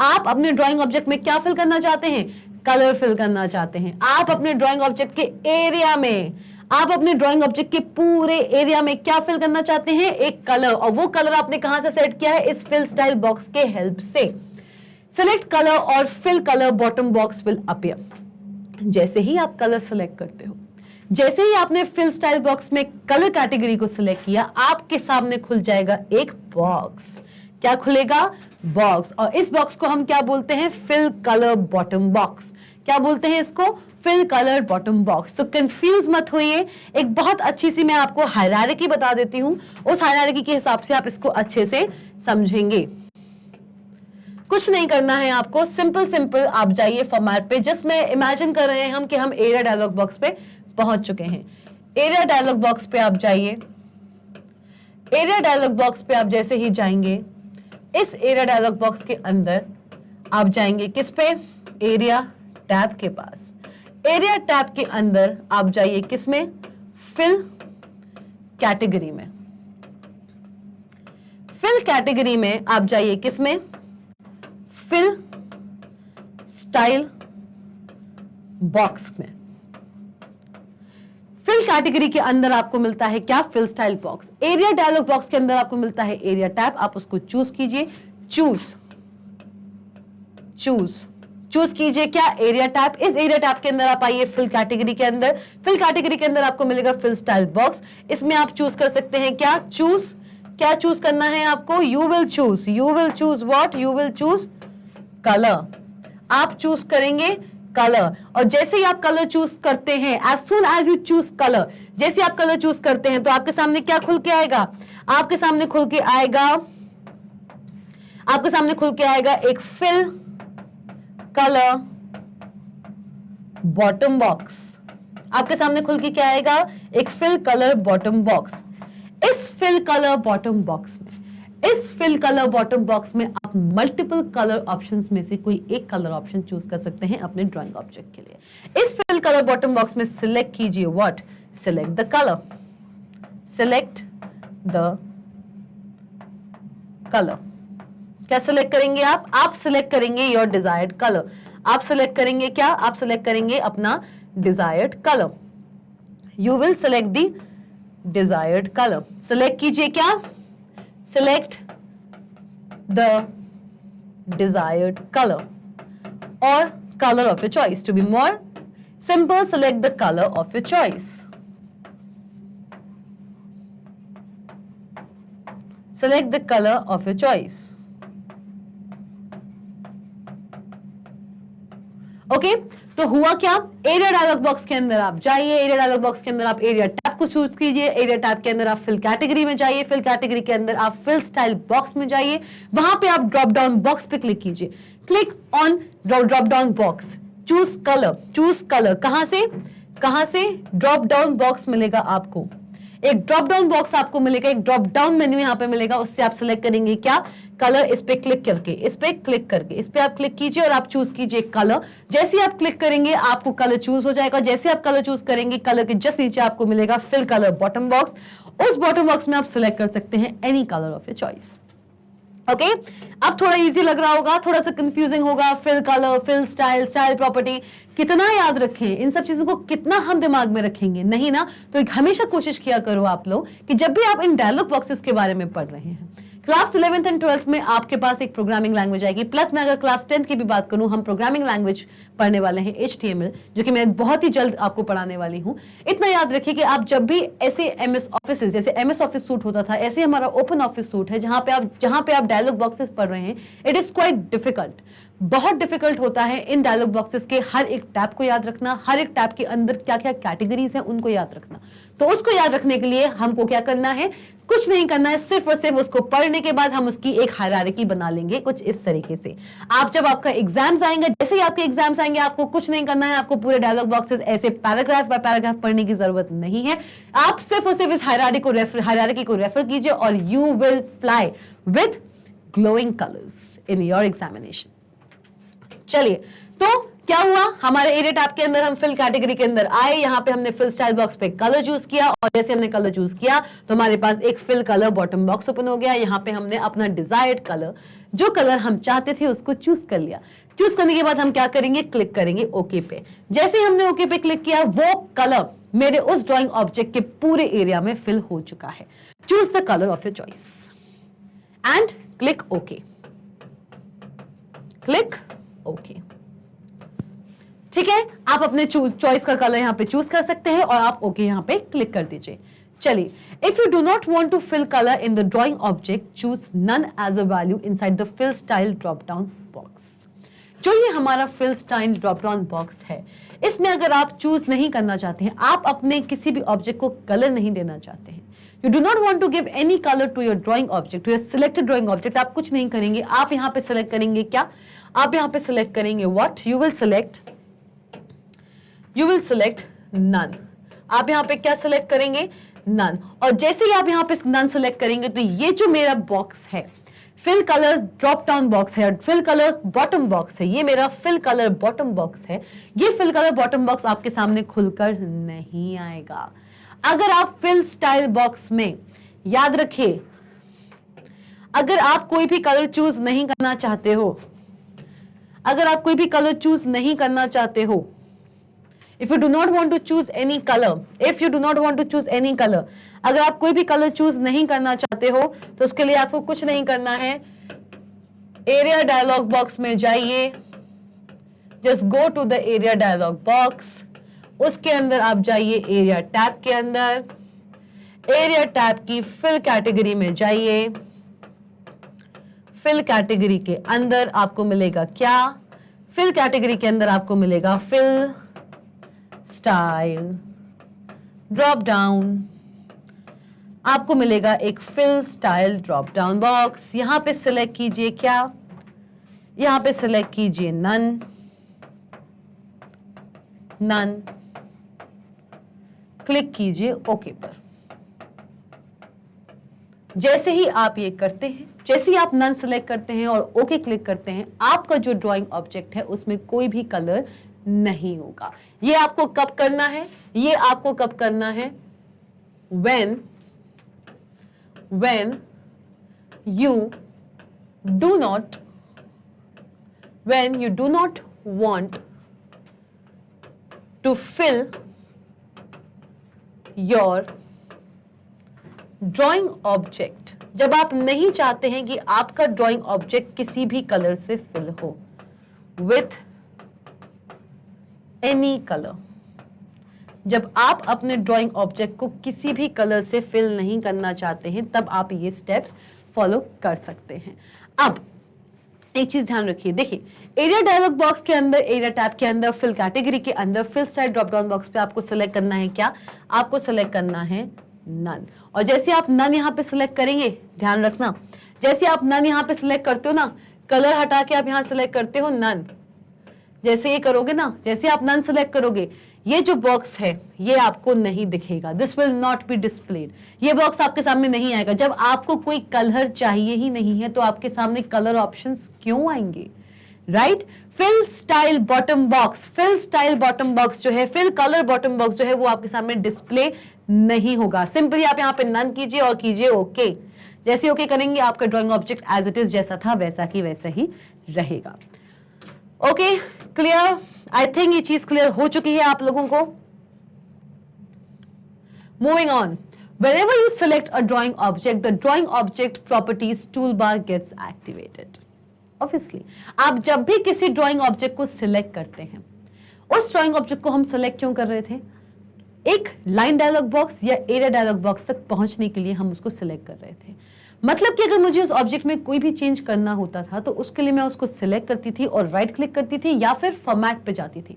आप अपने ड्राइंग ऑब्जेक्ट में क्या फिल करना चाहते हैं, कलर फिल करना चाहते हैं। आप अपने ड्राइंग ऑब्जेक्ट के एरिया में, आप अपने ड्राइंग ऑब्जेक्ट के पूरे एरिया में क्या फिल करना चाहते हैं, एक कलर। और वो कलर आपने कहां से सेट किया है, इस फिल स्टाइल बॉक्स के हेल्प से। सिलेक्ट कलर और fill colour bottom box will appear. जैसे ही आप कलर सेलेक्ट करते हो, जैसे ही आपने फिल स्टाइल बॉक्स में कलर कैटेगरी को सिलेक्ट किया, आपके सामने खुल जाएगा एक बॉक्स। क्या खुलेगा, बॉक्स। और इस बॉक्स को हम क्या बोलते हैं, फिल कलर बॉटम बॉक्स। क्या बोलते हैं इसको, फिल कलर बॉटम बॉक्स। तो कंफ्यूज मत होइए, एक बहुत अच्छी सी मैं आपको हायरार्की बता देती हूं, उस हायरार्की के हिसाब से आप इसको अच्छे से समझेंगे। कुछ नहीं करना है आपको, सिंपल सिंपल आप जाइए फॉर्मेट पे। जस्ट में इमेजिन कर रहे हैं हम कि हम एरिया डायलॉग बॉक्स पे पहुंच चुके हैं। एरिया डायलॉग बॉक्स पे आप जाइए। एरिया डायलॉग बॉक्स पे आप जैसे ही जाएंगे, इस एरिया डायलॉग बॉक्स के अंदर आप जाएंगे किस पे, एरिया टैब के पास। एरिया टैब के अंदर आप जाइए किस में, फिल कैटेगरी में। फिल कैटेगरी में आप जाइए किस में, फिल स्टाइल बॉक्स में। फिल कैटेगरी के अंदर आपको मिलता है क्या, fill style box. Area dialog box के अंदर आपको मिलता है एरिया टैब। आप उसको चूज कीजिए, चूज कीजिए क्या, एरिया टैब। इस एरिया टैब के अंदर आप आइए फिल कैटेगरी के अंदर। फिल कैटेगरी के अंदर आपको मिलेगा फिल स्टाइल बॉक्स। इसमें आप चूज कर सकते हैं क्या, क्या चूज करना है आपको, you will choose what, you will choose colour. आप चूज करेंगे कलर। और जैसे ही आप कलर चूज करते हैं, as soon as you choose colour, जैसे आप कलर चूज करते हैं तो आपके सामने क्या खुल के आएगा, आपके सामने खुल के आएगा एक फिल कलर बॉटम बॉक्स। आपके सामने खुल के क्या आएगा, एक फिल कलर बॉटम बॉक्स। इस फिल कलर बॉटम बॉक्स में, इस फिल कलर बॉटम बॉक्स में आप मल्टीपल कलर ऑप्शंस में से कोई एक कलर ऑप्शन चूज कर सकते हैं अपने ड्राइंग ऑब्जेक्ट के लिए। इस फिल कलर बॉटम बॉक्स में सिलेक्ट कीजिए what, select the colour, select the colour. क्या सिलेक्ट करेंगे आप सिलेक्ट करेंगे योर डिजायर्ड कलर। आप सिलेक्ट करेंगे क्या, आप सिलेक्ट करेंगे अपना desired colour. You will select the desired colour. Select कीजिए क्या, सिलेक्ट द डिजायर्ड कलर और colour of your choice. To be more simple, select the colour of your choice. Select the color of your choice. Okay तो हुआ क्या, area dialog box के अंदर आप जाइए, एरिया डायलॉग बॉक्स के अंदर आप एरिया टैब को चूज कीजिए, एरिया टैब के अंदर आप फिल कैटेगरी में जाइए, फिल कैटेगरी के अंदर आप फिल स्टाइल बॉक्स में जाइए, वहां पे आप ड्रॉप डाउन बॉक्स पे क्लिक कीजिए, click on drop down box, choose colour, कहां से ड्रॉप डाउन बॉक्स मिलेगा आपको, एक ड्रॉप डाउन बॉक्स आपको मिलेगा, एक ड्रॉप डाउन मेन्यू यहां पे मिलेगा, उससे आप सिलेक्ट करेंगे क्या, कलर। इस पे क्लिक करके, इस पे आप क्लिक कीजिए और आप चूज कीजिए कलर। जैसे ही आप क्लिक करेंगे आपको कलर चूज हो जाएगा। जैसे आप कलर चूज करेंगे, कलर के जस्ट नीचे आपको मिलेगा फिल कलर बॉटम बॉक्स। उस बॉटम बॉक्स में आप सिलेक्ट कर सकते हैं any colour of your choice. Okay अब थोड़ा इजी लग रहा होगा, थोड़ा सा कंफ्यूजिंग होगा, fill colour, fill style, style property, कितना याद रखें इन सब चीजों को, कितना हम दिमाग में रखेंगे, नहीं ना। तो हमेशा कोशिश किया करो आप लोग कि जब भी आप इन डायलॉग बॉक्सेस के बारे में पढ़ रहे हैं, क्लास 11th एंड 12th में आपके पास एक प्रोग्रामिंग लैंग्वेज आएगी, प्लस मैं अगर क्लास 10th की भी बात करूं, हम प्रोग्रामिंग लैंग्वेज पढ़ने वाले हैं HTML, जो कि मैं बहुत ही जल्द आपको पढ़ाने वाली हूं। इतना याद रखिए कि आप जब भी ऐसे MS ऑफिस, जैसे MS ऑफिस सूट होता था, ऐसे हमारा ओपन ऑफिस सूट है, जहां पे आप डायलॉग बॉक्सेस पढ़ रहे हैं, इट इज क्वाइट डिफिकल्ट, बहुत डिफिकल्ट होता है इन डायलॉग बॉक्सेस के हर एक टैब को याद रखना, हर एक टैब के अंदर क्या क्या कैटेगरीज हैं उनको याद रखना। तो उसको याद रखने के लिए हमको क्या करना है, कुछ नहीं करना है, सिर्फ और सिर्फ उसको पढ़ने के बाद हम उसकी एक हायरार्की बना लेंगे कुछ इस तरीके से। आप जब आपका एग्जाम्स आएंगे, जैसे ही आपके एग्जाम्स आएंगे, आपको कुछ नहीं करना है, आपको पूरे डायलॉग बॉक्सेस ऐसे पैराग्राफ बाय पैराग्राफ पढ़ने की जरूरत नहीं है। आप सिर्फ और सिर्फ इस हायरार्की को रेफर कीजिए और you will fly with glowing colours in your examination. चलिए तो क्या हुआ, हमारे एरिया टैब के अंदर हम फिल कैटेगरी के अंदर आए, यहां पे हमने फिल स्टाइल बॉक्स पे कलर चूज किया और जैसे हमने कलर चूज किया तो हमारे पास एक fill colour bottom box open हो गया। यहां पे हमने अपना डिजायर्ड कलर, जो कलर हम चाहते थे उसको चूज कर लिया। चूज करने के बाद हम क्या करेंगे, क्लिक करेंगे ओके पे। जैसे हमने ओके पे क्लिक किया, वो कलर मेरे उस ड्राइंग ऑब्जेक्ट के पूरे एरिया में फिल हो चुका है। Choose the colour of your choice and click okay, click okay. ठीक है, आप अपने चॉइस का कलर यहां पे चूज कर सकते हैं और आप ओके यहां पे क्लिक कर दीजिए। चलिए, if you do not want to fill colour in the drawing object, choose none as a value inside the fill style drop down box. जो ये हमारा fill style drop down box है, इसमें अगर आप चूज नहीं करना चाहते हैं, आप अपने किसी भी ऑब्जेक्ट को कलर नहीं देना चाहते हैं, you do not want to give any colour to your drawing object, to your selected drawing object, आप कुछ नहीं करेंगे। आप यहां पे सिलेक्ट करेंगे क्या, आप यहां पे सिलेक्ट करेंगे what, you will select none. आप यहां पे क्या सिलेक्ट करेंगे, नन। और जैसे ही आप यहां पे नन सिलेक्ट करेंगे तो ये जो मेरा बॉक्स है, fill colour drop down box है, फिल कलर बॉटम बॉक्स है, ये मेरा फिल कलर बॉटम बॉक्स है। ये फिल कलर बॉटम बॉक्स आपके सामने खुलकर नहीं आएगा। अगर आप फिल स्टाइल बॉक्स में, याद रखिए, अगर आप कोई भी कलर चूज नहीं करना चाहते हो, अगर आप कोई भी कलर चूज नहीं करना चाहते हो, if you do not want to choose any color, if you do not want to choose any color, अगर आप कोई भी कलर चूज नहीं करना चाहते हो तो उसके लिए आपको कुछ नहीं करना है, एरिया डायलॉग बॉक्स में जाइए, just go to the area dialog box, उसके अंदर आप जाइए एरिया टैब के अंदर, एरिया टैब की फिल कैटेगरी में जाइए, फिल कैटेगरी के अंदर आपको मिलेगा क्या, फिल कैटेगरी के अंदर आपको मिलेगा फिल स्टाइल ड्रॉप डाउन, आपको मिलेगा एक fill style drop down box. यहां पे सिलेक्ट कीजिए क्या, यहां पे सिलेक्ट कीजिए नन, नन, क्लिक कीजिए ओके पर। जैसे ही आप ये करते हैं, जैसे ही आप नन सेलेक्ट करते हैं और ओके क्लिक करते हैं, आपका जो ड्राइंग ऑब्जेक्ट है उसमें कोई भी कलर नहीं होगा। ये आपको कब करना है? ये आपको कब करना है? when you do not want to fill your drawing object, जब आप नहीं चाहते हैं कि आपका ड्राइंग ऑब्जेक्ट किसी भी कलर से फिल हो, विथ एनी कलर, जब आप अपने ड्राइंग ऑब्जेक्ट को किसी भी कलर से फिल नहीं करना चाहते हैं, तब आप ये स्टेप्स फॉलो कर सकते हैं। अब एक चीज ध्यान रखिए, देखिए एरिया डायलॉग बॉक्स के अंदर, एरिया टैब के अंदर, फिल कैटेगरी के अंदर, fill style drop down box पे आपको सिलेक्ट करना है क्या? आपको सिलेक्ट करना है नन। और जैसे आप नन यहाँ पे सिलेक्ट करेंगे, ध्यान रखना, जैसे आप नन यहाँ पे सिलेक्ट करते हो ना, कलर हटा के आप यहाँ सिलेक्ट करते हो नन, जैसे ये करोगे ना, जैसे आप नन सेलेक्ट करोगे, ये जो बॉक्स है ये आपको नहीं दिखेगा, this will not be displayed, ये बॉक्स आपके सामने नहीं आएगा। जब आपको कोई कलर चाहिए ही नहीं है तो आपके सामने कलर ऑप्शंस क्यों आएंगे, right? Fill style bottom box, fill style bottom box जो है, फिल कलर बॉटम बॉक्स जो है, वो आपके सामने डिस्प्ले नहीं होगा। सिंपली आप यहाँ पे नन कीजिए और कीजिए ओके। जैसे ओके करेंगे, आपका drawing object as it is जैसा था वैसा की वैसा ही रहेगा। Okay, clear? आई थिंक ये चीज क्लियर हो चुकी है आप लोगों को। Moving on, whenever you select a drawing object, the drawing object properties toolbar gets activated. Obviously, आप जब भी किसी ड्राइंग ऑब्जेक्ट को सिलेक्ट करते हैं, उस ड्राइंग ऑब्जेक्ट को हम सिलेक्ट क्यों कर रहे थे? एक लाइन डायलॉग बॉक्स या एरिया डायलॉग बॉक्स तक पहुंचने के लिए हम उसको सिलेक्ट कर रहे थे। मतलब कि अगर मुझे उस ऑब्जेक्ट में कोई भी चेंज करना होता था तो उसके लिए मैं उसको सिलेक्ट करती थी और राइट क्लिक करती थी या फिर फॉर्मेट पे जाती थी।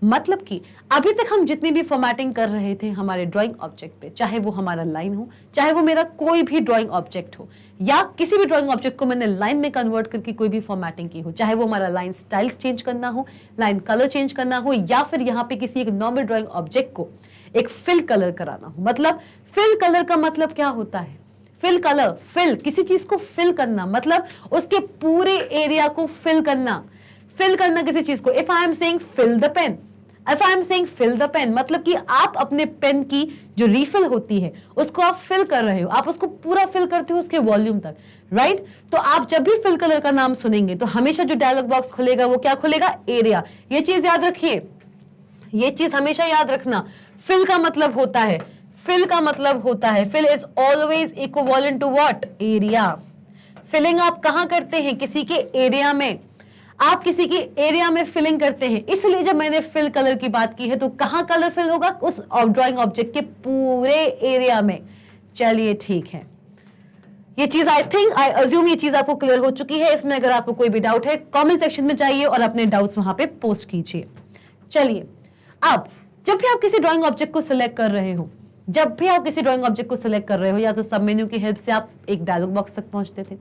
मतलब कि अभी तक हम जितनी भी फॉर्मेटिंग कर रहे थे हमारे ड्राइंग ऑब्जेक्ट पे, चाहे वो हमारा लाइन हो, चाहे वो मेरा कोई भी ड्राइंग ऑब्जेक्ट हो, या किसी भी ड्राइंग ऑब्जेक्ट को मैंने लाइन में कन्वर्ट करके कोई भी फॉर्मेटिंग की हो, चाहे वो हमारा लाइन स्टाइल चेंज करना हो, लाइन कलर चेंज करना हो, या फिर यहाँ पे किसी एक नॉर्मल ड्राइंग ऑब्जेक्ट को एक फिल कलर कराना हो। मतलब फिल कलर का मतलब क्या होता है? फिल कलर, फिल, किसी चीज को फिल करना, मतलब उसके पूरे एरिया को फिल करना, फिल करना किसी चीज को। If I am saying fill the pen, if I am saying fill the pen, मतलब कि आप अपने पेन की जो रिफिल होती है उसको आप फिल कर रहे हो, आप उसको पूरा फिल करते हो उसके वॉल्यूम तक, राइट? तो आप जब भी फिल कलर का नाम सुनेंगे तो हमेशा जो डायलॉग बॉक्स खुलेगा वो क्या खुलेगा? एरिया। ये चीज याद रखिए, ये चीज हमेशा याद रखना। फिल का मतलब होता है, फिल का मतलब होता है, fill is always equivalent to what? Area. Filling आप कहां करते हैं? किसी के एरिया में, आप किसी के एरिया में फिलिंग करते हैं। इसलिए जब मैंने फिल कलर की बात की है तो कहां कलर फिल होगा? उस ड्राइंग ऑब्जेक्ट के पूरे एरिया में। चलिए ठीक है, ये चीज आई थिंक, आई अज्यूम ये चीज आपको क्लियर हो चुकी है। इसमें अगर आपको कोई भी डाउट है कमेंट सेक्शन में जाइए और अपने डाउट्स वहां पे पोस्ट कीजिए। चलिए, अब जब भी आप किसी ड्राइंग ऑब्जेक्ट को सिलेक्ट कर रहे हो, जब भी आप किसी ड्राइंग ऑब्जेक्ट को सिलेक्ट कर रहे हो, या तो सब मेन्यू की हेल्प से आप एक डायलॉग बॉक्स तक पहुंचते थे,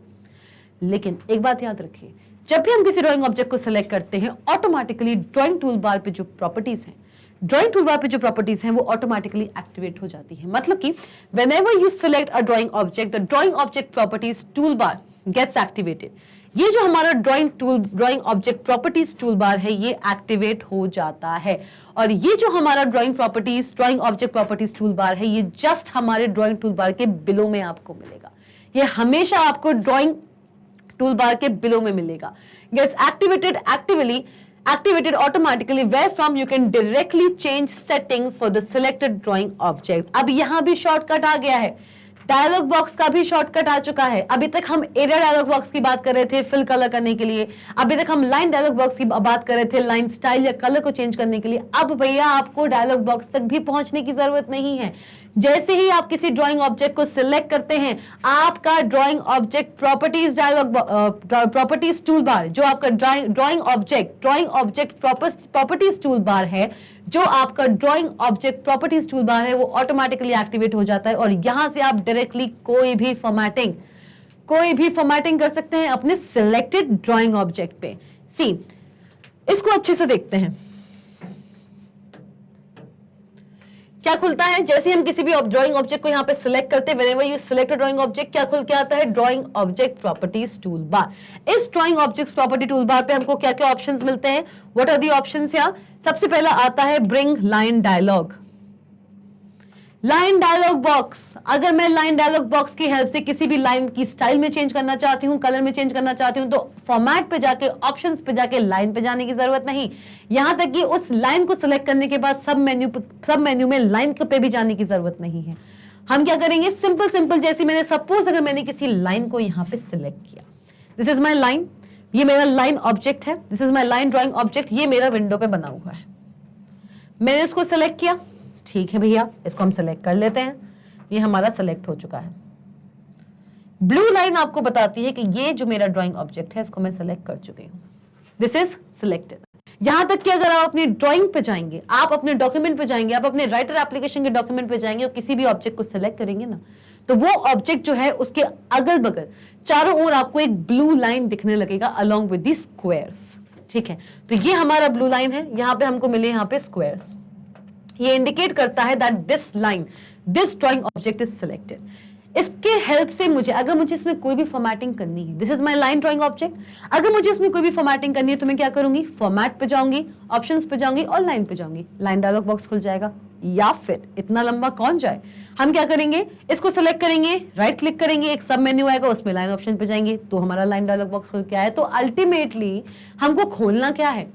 लेकिन एक बात याद रखिए, जब भी हम किसी ड्राइंग ऑब्जेक्ट को सिलेक्ट करते हैं, ऑटोमेटिकली ड्राइंग टूल बार पे जो प्रॉपर्टीज हैं, ड्राइंग टूल बार पे जो प्रॉपर्टीज हैं वो ऑटोमेटिकली एक्टिवेट हो जाती है। मतलब कि whenever you select a drawing object, the drawing object properties tool bar gets activated. ये जो हमारा drawing object properties tool bar है ये एक्टिवेट हो जाता है। और ये जो हमारा drawing object properties tool bar है, ये जस्ट हमारे ड्राइंग टूल बार के बिलो में आपको मिलेगा। ये हमेशा आपको ड्राइंग टूल बार के बिलो में मिलेगा। Gets activated automatically, where from you can directly change settings for the selected drawing object। अब यहां भी शॉर्टकट आ गया है, डायलॉग बॉक्स का भी शॉर्टकट आ चुका है। अभी तक हम एरिया डायलॉग बॉक्स की बात कर रहे थे फिल कलर करने के लिए, अभी तक हम लाइन डायलॉग बॉक्स की बात कर रहे थे लाइन स्टाइल या कलर को चेंज करने के लिए। अब भैया आपको डायलॉग बॉक्स तक भी पहुंचने की जरूरत नहीं है। जैसे ही आप किसी ड्राइंग ऑब्जेक्ट को सिलेक्ट करते हैं, आपका ड्राइंग ऑब्जेक्ट प्रॉपर्टीज टूल बार, जो आपका drawing object properties tool bar है, जो आपका drawing object properties tool bar है, वो ऑटोमेटिकली एक्टिवेट हो जाता है। और यहां से आप डायरेक्टली कोई भी फॉर्मेटिंग कर सकते हैं अपने सिलेक्टेड ड्राइंग ऑब्जेक्ट पे। सी, इसको अच्छे से देखते हैं। क्या खुलता है? जैसे हम किसी भी ड्राइंग ऑब्जेक्ट को यहाँ पे सिलेक्ट करते हैं, whenever you select a drawing object, क्या खुल के आता है? Drawing object properties tool bar. इस drawing object property tool bar पे हमको क्या क्या ऑप्शंस मिलते हैं? What are the options? यहाँ सबसे पहला आता है bring line dialog. Line dialog box, अगर मैं लाइन डायलॉग बॉक्स की हेल्प से किसी भी लाइन की स्टाइल में चेंज करना चाहती हूँ, कलर में चेंज करना चाहती हूँ, तो फॉर्मेट पे जाके, ऑप्शंस पे जाके लाइन पे जाने की जरूरत नहीं। यहां तक कि उस लाइन को सिलेक्ट करने के बाद सब मेन्यू में लाइन पे भी जाने की जरूरत नहीं है। हम क्या करेंगे? सिंपल जैसे मैंने सपोज अगर मैंने किसी लाइन को यहां पे सिलेक्ट किया, दिस इज माई लाइन, ये मेरा लाइन ऑब्जेक्ट है, this is my line drawing object, ये मेरा विंडो पे बना हुआ है। मैंने इसको सिलेक्ट किया, ठीक है भैया, इसको हम सेलेक्ट कर लेते हैं, ये हमारा सेलेक्ट हो चुका है। ब्लू लाइन आपको बताती है कि ये जो मेरा ड्राइंग ऑब्जेक्ट है इसको मैं सेलेक्ट कर चुकी हूं, दिस इज सिलेक्टेड। यहां तक कि अगर आप अपनी ड्राइंग पे जाएंगे, आप अपने डॉक्यूमेंट पे जाएंगे, आप अपने राइटर एप्लीकेशन के डॉक्यूमेंट पे जाएंगे और किसी भी ऑब्जेक्ट को सिलेक्ट करेंगे ना, तो वो ऑब्जेक्ट जो है उसके अगल बगल चारों ओर आपको एक ब्लू लाइन दिखने लगेगा अलोंग विद दी स्क्वायर्स। ठीक है, तो ये हमारा ब्लू लाइन है, यहां पे हमको मिले यहाँ पे स्क्वायर्स। ये इंडिकेट करता है that this line, this drawing object is selected. इसके हेल्प से मुझे, अगर मुझे इसमें कोई भी फॉर्मेटिंग करनी है, this is my line drawing object, अगर मुझे इसमें कोई भी फॉर्मेटिंग करनी है तो मैं क्या करूंगी? फॉर्मेट पे जाऊंगी, ऑप्शंस पे जाऊंगी और लाइन पे जाऊंगी, लाइन डायलॉग बॉक्स खुल जाएगा। या फिर इतना लंबा कौन जाए, हम क्या करेंगे? इसको सिलेक्ट करेंगे, राइट क्लिक करेंगे, एक सब मेन्यू आएगा, उसमें लाइन ऑप्शन पे जाएंगे तो हमारा लाइन डायलॉग बॉक्स खुल के आया। तो अल्टीमेटली हमको खोलना क्या है?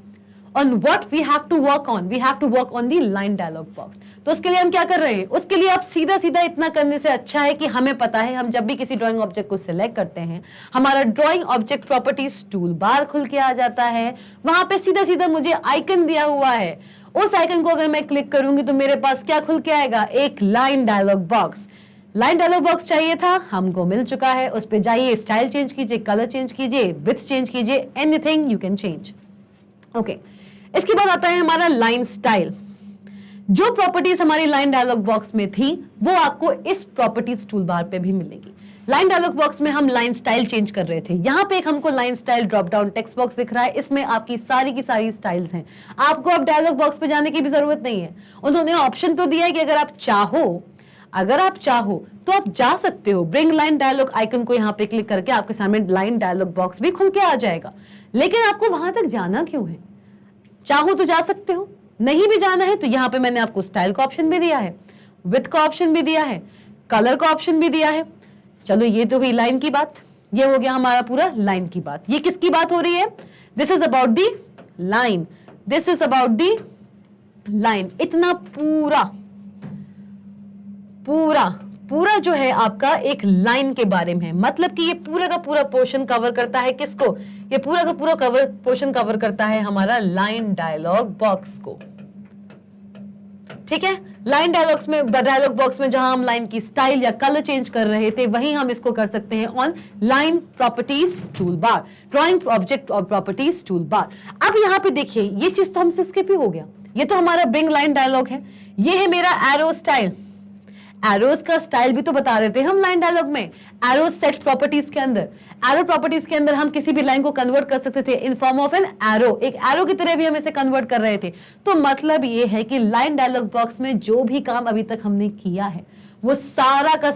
On what we have to work on? We have to work on the line dialog box. तो उसके लिए हम क्या कर रहे हैं? उसके लिए आप सीधा सीधा इतना करने से अच्छा है कि हमें पता है, हम जब भी किसी ड्राइंग ऑब्जेक्ट को सिलेक्ट करते हैं, हमारा ड्राइंग ऑब्जेक्ट प्रॉपर्टीज टूल बार खुल के आ जाता है। वहां पे सीधा सीधा मुझे आइकन दिया हुआ है, उस आइकन को अगर मैं क्लिक करूंगी तो मेरे पास क्या खुल के आएगा? एक line dialog box. Line dialog box चाहिए था, हमको मिल चुका है। उस पर जाइए, स्टाइल चेंज कीजिए, कलर चेंज कीजिए, विड्थ चेंज कीजिए, anything you can change. Okay, इसके बाद आता है हमारा लाइन स्टाइल। जो प्रॉपर्टीज हमारी लाइन डायलॉग बॉक्स में थी वो आपको इस प्रॉपर्टीज टूल बार पे भी मिलेगी। लाइन डायलॉग बॉक्स में हम लाइन स्टाइल चेंज कर रहे थे, यहां पे एक हमको line style drop down text box दिख रहा है, इसमें आपकी सारी की सारी स्टाइल्स हैं। आपको अब डायलॉग बॉक्स पे जाने की भी जरूरत नहीं है। उन्होंने ऑप्शन तो दिया है कि अगर आप चाहो तो आप जा सकते हो, ब्रिंग लाइन डायलॉग आइकन को यहां पे क्लिक करके आपके सामने लाइन डायलॉग बॉक्स भी खुल के आ जाएगा। लेकिन आपको वहां तक जाना क्यों है? चाहो तो जा सकते हो, नहीं भी जाना है तो यहां पे मैंने आपको स्टाइल का ऑप्शन भी दिया है, विड्थ का ऑप्शन भी दिया है, कलर का ऑप्शन भी दिया है। चलो ये तो हुई लाइन की बात, ये हो गया हमारा पूरा लाइन की बात। ये किसकी बात हो रही है? This is about the line, this is about the line. इतना पूरा जो है आपका एक लाइन के बारे में है, मतलब कि ये पूरा का पूरा पोर्शन कवर करता है किसको? ये पूरा का पूरा पोर्शन कवर करता है हमारा लाइन डायलॉग बॉक्स को। ठीक है, लाइन डायलॉग बॉक्स में जहां हम लाइन की स्टाइल या कलर चेंज कर रहे थे, वहीं हम इसको कर सकते हैं on line properties tool bar, drawing object और प्रॉपर्टीज टूल बार। अब यहां पे देखिए, ये चीज तो हमसे स्किप ही हो गया। ये तो हमारा ब्रिंग लाइन डायलॉग है, ये है मेरा एरो स्टाइल। एरोज का स्टाइल भी तो बता रहे थे हम लाइन डायलॉग में, एरो सेट प्रॉपर्टीज के अंदर। एरो प्रॉपर्टीज के अंदर हम किसी भी लाइन को कन्वर्ट कर सकते थे in form of an arrow, एक एरो की तरह भी हम इसे कन्वर्ट कर रहे थे। तो मतलब ये है कि लाइन डायलॉग बॉक्स में जो भी काम अभी तक हमने किया है वो सारा का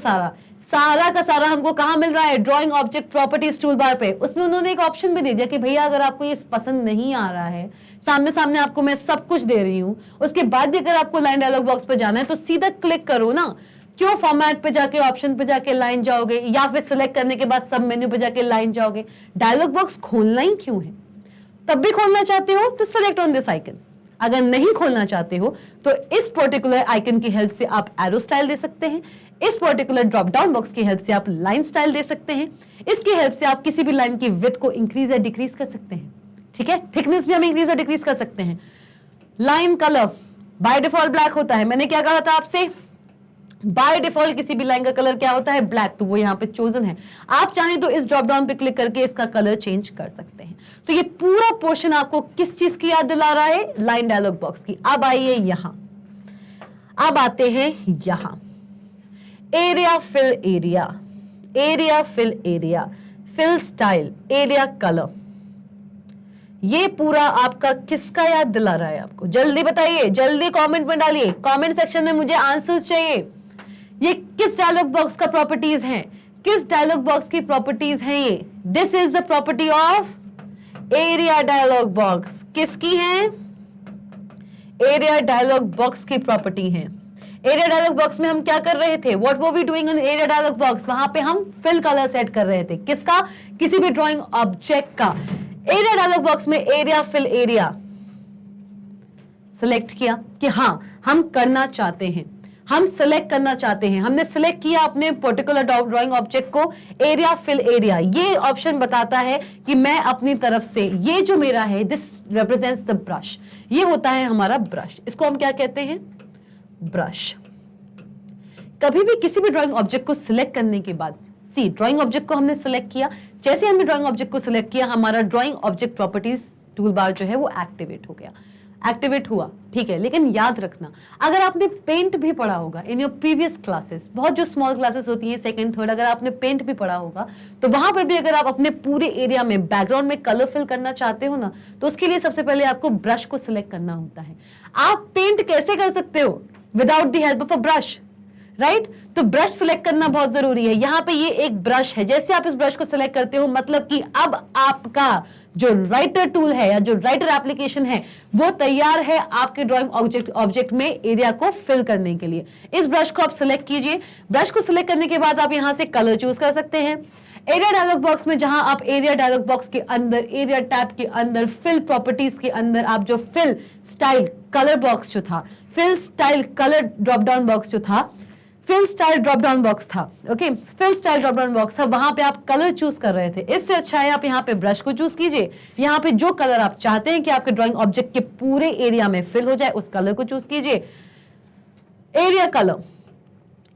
सारा हमको कहां मिल रहा है? Drawing object properties tool bar पे। उसमें उन्होंने एक ऑप्शन भी दे दिया कि भैया अगर आपको ये पसंद नहीं आ रहा है, सामने आपको मैं सब कुछ दे रही हूं, उसके बाद भी अगर आपको लाइन डायलॉग बॉक्स पे जाना है तो सीधा क्लिक करो ना। क्यों फॉर्मेट पे जाके, ऑप्शन पे जाके लाइन जाओगे, या फिर सिलेक्ट करने के बाद सब मेन्यू पे जाके लाइन जाओगे? डायलॉग बॉक्स खोलना ही क्यों है? तब भी खोलना चाहते हो तो सिलेक्ट ऑन दिस आइकन, अगर नहीं खोलना चाहते हो तो इस पर्टिकुलर आइकन की हेल्प से आप एरो स्टाइल दे सकते हैं, इस पर्टिकुलर ड्रॉप डाउन बॉक्स की हेल्प से आप लाइन स्टाइल दे सकते हैं, इसकी हेल्प से आप किसी भी लाइन की विड्थ को इंक्रीज या डिक्रीज कर सकते हैं। ठीक है, थिकनेस भी हम इंक्रीज या डिक्रीज कर सकते हैं। Line colour by default black होता है, मैंने क्या कहा था आपसे? बाय डिफॉल्ट किसी भी लाइन का कलर क्या होता है? ब्लैक, तो वो यहाँ पे चोजन है। आप चाहें तो इस ड्रॉप डाउन पे क्लिक करके इसका कलर चेंज कर सकते हैं। तो ये पूरा पोर्शन आपको किस चीज की याद दिला रहा है? लाइन डायलॉग बॉक्स की। अब आइए यहां, अब आते हैं यहां, area fill area, area fill area, fill style, area colour. ये पूरा आपका किसका याद दिला रहा है आपको? जल्दी बताइए, जल्दी कमेंट में डालिए, कमेंट सेक्शन में मुझे आंसर्स चाहिए। ये किस डायलॉग बॉक्स का प्रॉपर्टीज है? किस डायलॉग बॉक्स की प्रॉपर्टीज है ये? This is the property of area dialog box. किसकी है? एरिया डायलॉग बॉक्स की प्रॉपर्टी है। एरिया डायलॉग बॉक्स में हम क्या कर रहे थे? What were we doing in area dialog box? वहां पे हम फिल कलर सेट कर रहे थे। किसका? किसी भी ड्राइंग ऑब्जेक्ट का। एरिया डायलॉग बॉक्स में एरिया फिल एरिया सिलेक्ट किया कि हाँ हम करना चाहते हैं, हम सिलेक्ट करना चाहते हैं। हमने सिलेक्ट किया अपने पर्टिकुलर ड्राइंग ऑब्जेक्ट को, एरिया फिल एरिया। ये ऑप्शन बताता है कि मैं अपनी तरफ से, ये जो मेरा है दिस रिप्रेजेंट्स द ब्रश, ये होता है हमारा ब्रश। इसको हम क्या कहते हैं? ब्रश। कभी भी किसी भी ड्राइंग ऑब्जेक्ट को सिलेक्ट करने के बाद, सी ड्राइंग ऑब्जेक्ट को हमने सिलेक्ट किया, जैसे हमने ड्राइंग ऑब्जेक्ट को सिलेक्ट किया हमारा ड्राइंग ऑब्जेक्ट प्रॉपर्टीज टूल बार जो है वो एक्टिवेट हो गया, एक्टिवेट हुआ, ठीक है। लेकिन याद रखना, अगर आपने पेंट भी पढ़ा होगा इन योर प्रीवियस क्लासेस, बहुत जो स्मॉल क्लासेस होती हैं सेकंड थर्ड, अगर आपने पेंट भी पढ़ा होगा तो वहां पर भी अगर आप अपने पूरे एरिया में बैकग्राउंड में कलर फिल करना चाहते हो ना, तो उसके लिए सबसे पहले आपको ब्रश को सिलेक्ट करना होता है। आप पेंट कैसे कर सकते हो? Without the help of a brush, right? तो ब्रश सिलेक्ट करना बहुत जरूरी है। यहां पे ये एक ब्रश है, जैसे आप इस ब्रश को सिलेक्ट करते हो मतलब कि अब आपका जो राइटर टूल है या जो राइटर एप्लीकेशन है वो तैयार है आपके ड्राइंग ऑब्जेक्ट में एरिया को फिल करने के लिए। इस ब्रश को आप सिलेक्ट कीजिए। ब्रश को सिलेक्ट करने के बाद आप यहां से कलर चूज कर सकते हैं। एरिया डायलॉग बॉक्स में जहां आप एरिया डायलॉग बॉक्स के अंदर, एरिया टैब के अंदर, फिल प्रॉपर्टीज के अंदर आप जो फिल स्टाइल कलर बॉक्स जो था, fill style colour drop down box जो था, fill style drop down box था, okay, fill style drop down box था, वहां पे आप कलर चूज कर रहे थे। इससे अच्छा है आप यहाँ पे ब्रश को चूज कीजिए। यहाँ पे जो कलर आप चाहते हैं कि आपके ड्राइंग ऑब्जेक्ट के पूरे एरिया में फिल हो जाए उस कलर को चूज कीजिए। एरिया कलर,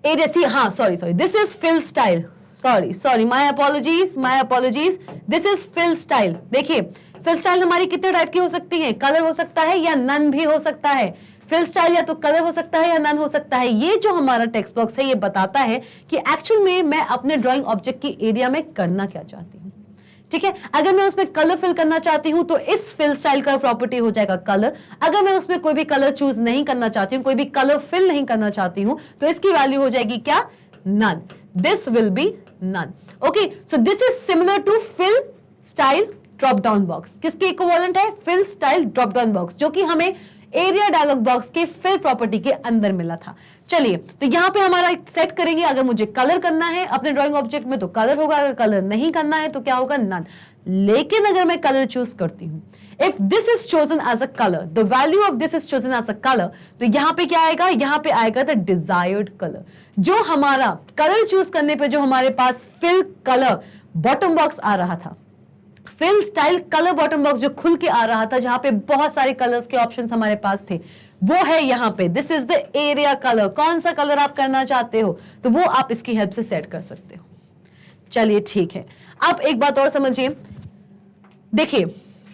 एरिया, सी हाँ sorry this is fill style, sorry my apologies, this is fill style. देखिए फिल स्टाइल हमारी कितने टाइप की हो सकती है? कलर हो सकता है या नन भी हो सकता है। फिल स्टाइल या तो कलर हो सकता है या नन हो सकता है। ये जो हमारा टेक्स्ट बॉक्स है ये बताता है कि एक्चुअल में मैं अपने ड्राइंग ऑब्जेक्ट की एरिया में करना क्या चाहती हूँ, ठीक है। अगर मैं उसमें कलर फिल करना चाहती हूं तो इस फिल स्टाइल का प्रॉपर्टी हो जाएगा कलर। अगर मैं उसमें कोई भी कलर चूज नहीं करना चाहती हूं, कोई भी कलर फिल नहीं करना चाहती हूं, तो इसकी वैल्यू हो जाएगी क्या? None. This will be none, okay. So this is similar to fill style drop down box. किसके इक्विवेलेंट है? Fill style drop down box, जो कि हमें एरिया डायलॉग बॉक्स के फिल प्रॉपर्टी के अंदर मिला था। चलिए तो यहां पे हमारा सेट करेंगे, अगर मुझे कलर करना है अपने ड्राइंग ऑब्जेक्ट में तो कलर होगा, अगर कलर नहीं करना है तो क्या होगा? नन। लेकिन अगर मैं कलर चूज करती हूं, if this is chosen as a colour, the value of this is chosen as a colour, तो यहां पे क्या आएगा? यहां पे आएगा द डिजायर्ड कलर। जो हमारा कलर चूज करने पे जो हमारे पास फिल कलर बॉटम बॉक्स आ रहा था, fill style colour bottom box जो खुल के आ रहा था, जहां पे बहुत सारे कलर्स के ऑप्शंस हमारे पास थे, वो है यहां पे। This is the area colour. कौन सा कलर आप करना चाहते हो तो वो आप इसकी हेल्प से सेट कर सकते हो। चलिए ठीक है, आप एक बात और समझिए। देखिए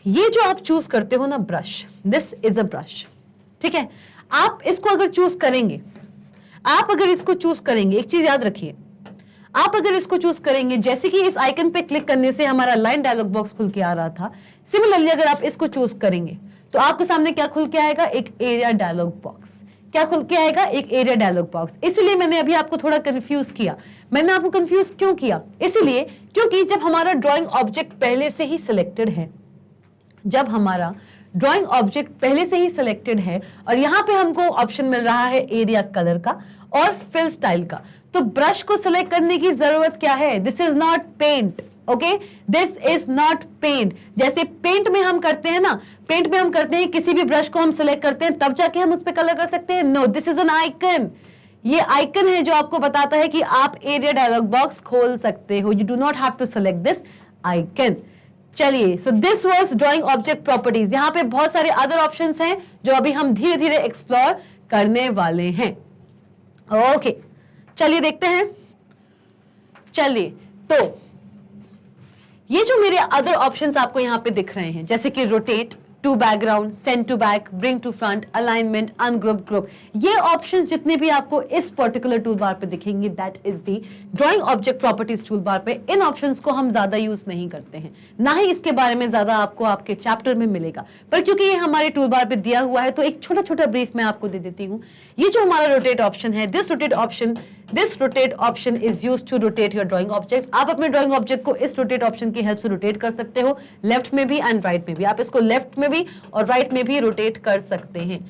ये जो आप चूज करते हो ना brush, this is a brush, ठीक है। आप इसको अगर चूज करेंगे, आप अगर इसको चूज करेंगे, एक चीज याद रखिए, आप अगर इसको चूज करेंगे, जैसे कि इस आइकन पे क्लिक करने से हमारा लाइन डायलॉग बॉक्स खुल के आ रहा था, सिमिलरली अगर आप इसको चूज करेंगे तो आपके सामने क्या खुल के आएगा? एक एरिया डायलॉग बॉक्स। क्या खुल के आएगा? एक एरिया डायलॉग बॉक्स। इसलिए मैंने अभी आपको थोड़ा कंफ्यूज किया। मैंने आपको कंफ्यूज क्यों किया? इसलिए क्योंकि जब हमारा ड्राइंग ऑब्जेक्ट पहले से ही सिलेक्टेड है, जब हमारा ड्राइंग ऑब्जेक्ट पहले से ही सिलेक्टेड है और यहां पे हमको ऑप्शन मिल रहा है एरिया कलर का और फिल स्टाइल का, तो ब्रश को सिलेक्ट करने की जरूरत क्या है? This is not paint, okay, this is not paint. जैसे पेंट में हम करते हैं ना, पेंट में हम करते हैं किसी भी ब्रश को हम सिलेक्ट करते हैं तब जाके हम उस पर कलर कर सकते हैं। No, this is an icon. ये आइकन है जो आपको बताता है कि आप एरिया डायलॉग बॉक्स खोल सकते हो। You do not have to select this icon. चलिए, so this was drawing object properties. यहां पे बहुत सारे अदर ऑप्शंस हैं जो अभी हम धीरे धीरे एक्सप्लोर करने वाले हैं। ओके, चलिए देखते हैं। चलिए, तो ये जो मेरे अदर ऑप्शंस आपको यहां पे दिख रहे हैं, जैसे कि rotate, to background, send to back, bring to front, alignment, ungroup, group, ये ऑप्शंस जितने भी आपको इस पर्टिकुलर टूल बार पे दिखेंगे, that is the drawing object properties tool bar पे। इन ऑप्शंस को हम ज्यादा यूज नहीं करते हैं, ना ही इसके बारे में ज्यादा आपको आपके चैप्टर में मिलेगा, पर क्योंकि ये हमारे टूल बार पे दिया हुआ है तो एक छोटा छोटा ब्रीफ मैं आपको दे देती हूँ। ये जो हमारा रोटेट ऑप्शन है, this rotate option is used to rotate your drawing object. आप अपने ड्राइंग ऑब्जेक्ट को इस रोटेट ऑप्शन की हेल्प से रोटेट कर सकते हो, लेफ्ट में भी एंड राइट में भी। आप इसको लेफ्ट में भी और राइट में भी रोटेट कर सकते हैं।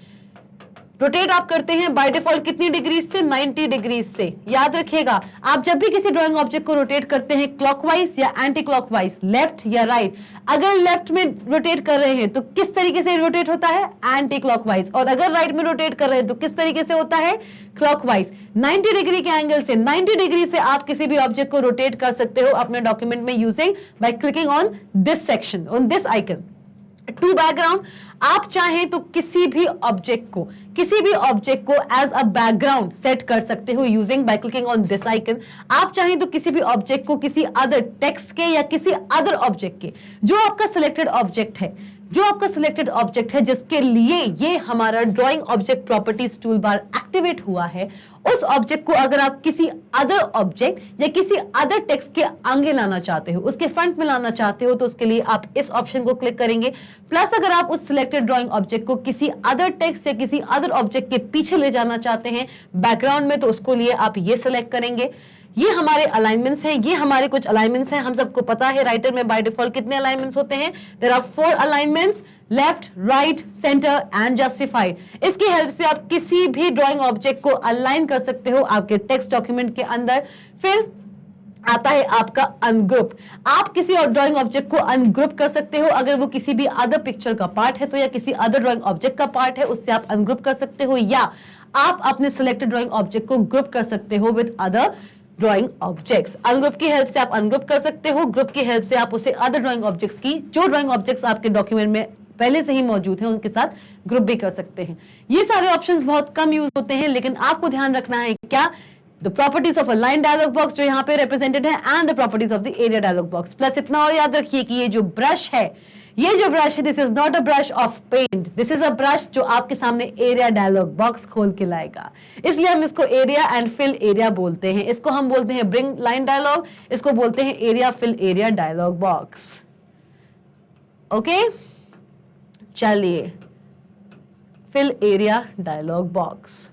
रोटेट आप करते हैं बाय डिफॉल्ट कितनी डिग्रीज से? 90 डिग्रीज से। याद रखिएगा, आप जब भी किसी ड्राइंग ऑब्जेक्ट को रोटेट करते हैं क्लॉकवाइज या एंटी क्लॉकवाइज, लेफ्ट या राइट, अगर लेफ्ट में रोटेट कर रहे हैं तो किस तरीके से रोटेट होता है? Anti clockwise. और अगर राइट में रोटेट कर रहे हैं तो किस तरीके से होता है? क्लॉकवाइज। 90 डिग्री के एंगल से, 90 डिग्री से आप किसी भी ऑब्जेक्ट को रोटेट कर सकते हो अपने डॉक्यूमेंट में using by clicking on this section, on this icon. To background, आप चाहें तो किसी भी ऑब्जेक्ट को एज अ बैकग्राउंड सेट कर सकते हो using by clicking on this icon. आप चाहें तो किसी भी ऑब्जेक्ट को किसी अदर टेक्स्ट के या किसी अदर ऑब्जेक्ट के, जो आपका सिलेक्टेड ऑब्जेक्ट है जिसके लिए ये हमारा ड्राइंग ऑब्जेक्ट प्रॉपर्टीज टूल बार एक्टिवेट हुआ है, उस ऑब्जेक्ट को अगर आप किसी अदर ऑब्जेक्ट या किसी अदर टेक्स्ट के आगे लाना चाहते हो, उसके फ्रंट में लाना चाहते हो, तो उसके लिए आप इस ऑप्शन को क्लिक करेंगे। प्लस अगर आप उस सिलेक्टेड ड्राइंग ऑब्जेक्ट को किसी अदर टेक्स्ट या किसी अदर ऑब्जेक्ट के पीछे ले जाना चाहते हैं बैकग्राउंड में, तो उसको लिए आप ये सिलेक्ट करेंगे। ये हमारे अलाइनमेंट्स हैं, ये हमारे कुछ अलाइनमेंट्स हैं। हम सबको पता है राइटर में बाय डिफॉल्ट कितने अलाइनमेंट्स होते हैं? There are 4 alignments, left, right, centre and justified. इसकी हेल्प से आप किसी भी ड्राइंग ऑब्जेक्ट को अलाइन कर सकते हो आपके टेक्स्ट डॉक्यूमेंट के अंदर। फिर आता है आपका अनग्रुप। आप किसी और ड्राइंग ऑब्जेक्ट को अनग्रुप कर सकते हो, अगर वो किसी भी अदर पिक्चर का पार्ट है तो, या किसी अदर ड्राइंग ऑब्जेक्ट का पार्ट है, उससे आप अनग्रुप कर सकते हो, या आप अपने सिलेक्टेड ड्राइंग ऑब्जेक्ट को ग्रुप कर सकते हो with other drawing objects. Ungroup की हेल्प से आप अनग्रुप कर सकते हो, ग्रुप की हेल्प से आप उसे अदर ड्राइंग ऑब्जेक्ट्स की, जो ड्राइंग ऑब्जेक्ट्स आपके डॉक्यूमेंट में पहले से ही मौजूद हैं, उनके साथ ग्रुप भी कर सकते हैं। ये सारे ऑप्शंस बहुत कम यूज होते हैं, लेकिन आपको ध्यान रखना है क्या? The properties of a line dialog box जो यहाँ पे रिप्रेजेंटेड है, and the properties of the area dialog box. Plus इतना और याद रखिए कि ये जो ब्रश है, this is not a brush of paint, this is a brush जो आपके सामने एरिया डायलॉग बॉक्स खोल के लाएगा। इसलिए हम इसको एरिया एंड फिल एरिया बोलते हैं। इसको हम बोलते हैं ब्रिंग लाइन डायलॉग, इसको बोलते हैं area fill area dialog box. Okay, चलिए, फिल एरिया डायलॉग बॉक्स।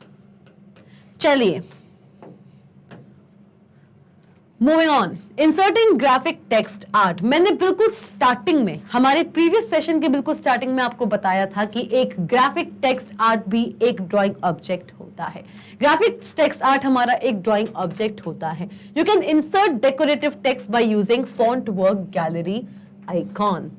चलिए, moving on, inserting graphic text art. मैंने बिल्कुल स्टार्टिंग में, हमारे प्रीवियस सेशन के बिल्कुल स्टार्टिंग में आपको बताया था कि एक ग्राफिक टेक्स्ट आर्ट भी एक ड्राइंग ऑब्जेक्ट होता है। ग्राफिक टेक्स्ट आर्ट हमारा एक ड्राइंग ऑब्जेक्ट होता है। You can insert decorative text by using font work gallery icon.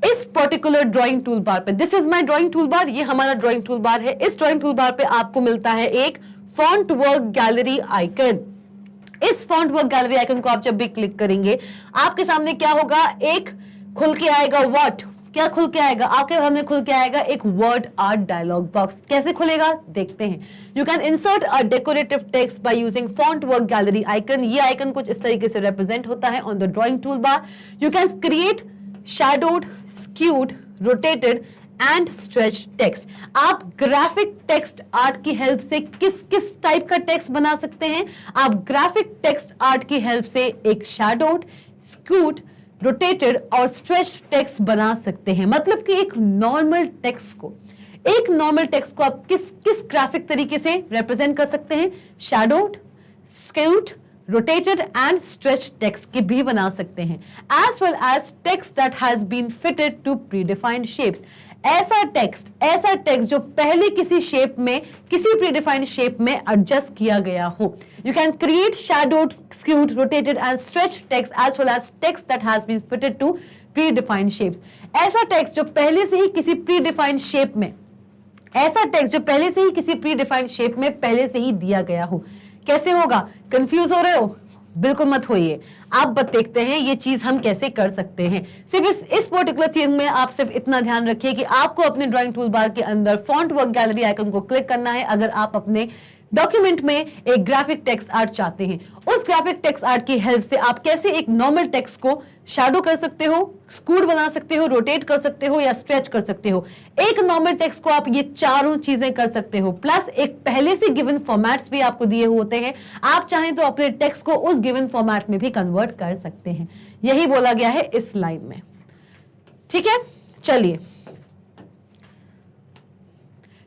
इस पर्टिकुलर ड्राइंग टूल बार पे, this is my drawing tool bar, ये हमारा ड्राइंग टूल बार है। इस ड्राइंग टूल बार पे आपको मिलता है एक फॉन्ट वर्क गैलरी आइकन। इस फॉन्ट वर्क गैलरी आइकन को आप जब भी क्लिक करेंगे, आपके सामने क्या होगा? एक खुल के आएगा, व्हाट, क्या खुल के आएगा? आपके सामने खुल के आएगा एक वर्ड आर्ट डायलॉग बॉक्स। कैसे खुलेगा देखते हैं। You can insert a decorative text by using font work gallery icon. ये आइकन कुछ इस तरीके से रिप्रेजेंट होता है on the drawing tool bar. You can create shadowed, skewed, rotated and stretched text। आप ग्राफिक टेक्स्ट आर्ट की help से किस किस टाइप का टेक्स्ट बना सकते हैं? आप ग्राफिक टेक्स्ट आर्ट की हेल्प से एक shadowed, skewed, rotated और stretched टेक्स्ट बना सकते हैं। मतलब कि एक नॉर्मल टेक्स्ट को आप किस किस ग्राफिक तरीके से रिप्रेजेंट कर सकते हैं? shadowed, skewed, rotated and stretched text के भी बना सकते हैं, as well as text that has been fitted to predefined shapes। ऐसा टेक्स्ट जो पहले किसी शेप में, किसी predefined शेप में एडजस्ट किया गया हो। You can create shadowed, skewed, rotated and stretched text as well as text that has been fitted to predefined shapes। ऐसा टेक्स्ट जो पहले से ही किसी predefined शेप में, पहले से ही दिया गया हो। कैसे होगा? कंफ्यूज हो रहे हो? बिल्कुल मत होइए, आप बस देखते हैं ये चीज हम कैसे कर सकते हैं। सिर्फ इस पर्टिकुलर थिंग में आप सिर्फ इतना ध्यान रखिए कि आपको अपने ड्राइंग टूल बार के अंदर फॉन्ट वर्क गैलरी आइकन को क्लिक करना है। अगर आप अपने डॉक्यूमेंट में एक ग्राफिक टेक्स्ट आर्ट चाहते हैं, उस ग्राफिक टेक्स्ट आर्ट की हेल्प से आप कैसे एक नॉर्मल टेक्स्ट को शैडो कर सकते हो, स्कूड बना सकते हो, रोटेट कर सकते हो या स्ट्रेच कर सकते हो। एक नॉर्मल टेक्स्ट को आप ये चारों चीजें कर सकते हो, प्लस एक पहले से गिवन फॉर्मेट्स भी आपको दिए होते हैं, आप चाहें तो अपने टेक्स्ट को उस गिवन फॉर्मेट में भी कन्वर्ट कर सकते हैं। यही बोला गया है इस लाइन में। ठीक है, चलिए।